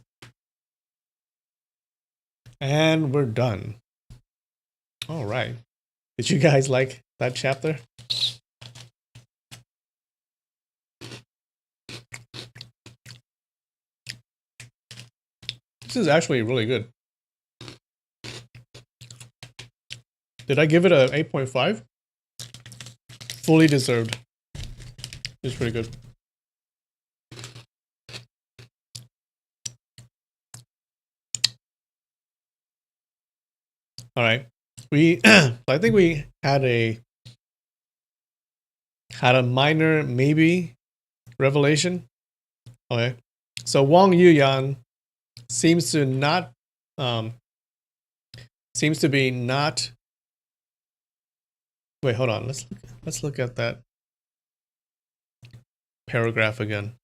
And we're done. All right. Did you guys like that chapter? This is actually really good. Did I give it a 8.5? Fully deserved. It's pretty good. All right. I think we had a minor maybe revelation. Okay. So Wang Yuyan seems to be not. Wait, hold on. Let's look at that paragraph again.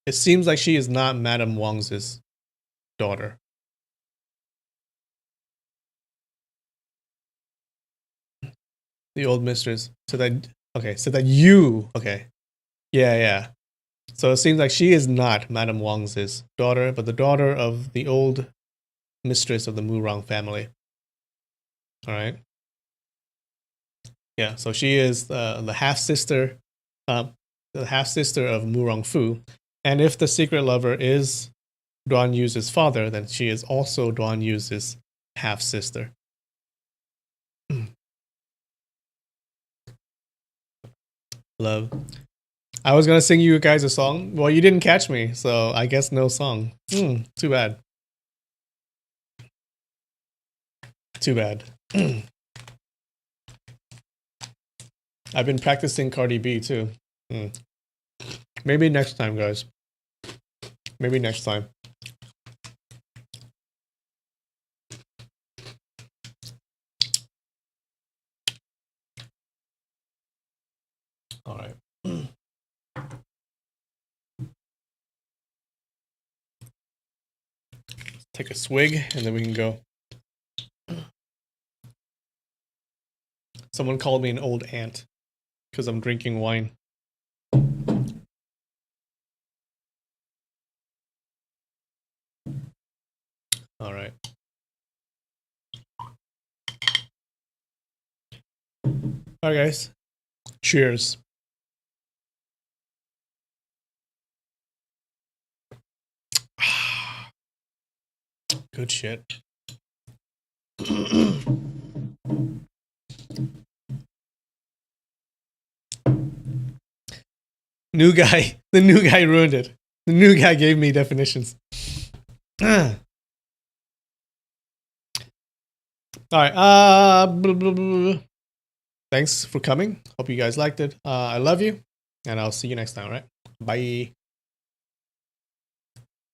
It seems like she is not Madame Wang's daughter. The old mistress. So that you. Okay. Yeah. So it seems like she is not Madame Wang's daughter, but the daughter of the old mistress of the Murong family. All right. Yeah. So she is the half sister of Murong Fu, and if the secret lover is Duan Yu's father, then she is also Duan Yu's half sister. Love. I was gonna sing you guys a song. Well, you didn't catch me, so I guess no song. Too bad. Too bad. I've been practicing Cardi B too. Maybe next time, guys. Maybe next time. All right. Take a swig and then we can go. Someone called me an old ant because I'm drinking wine. All right. All right, guys. Cheers. Good shit. New guy. The new guy ruined it. The new guy gave me definitions. All right. Blah, blah, blah. Thanks for coming. Hope you guys liked it. I love you, and I'll see you next time. All right. Bye.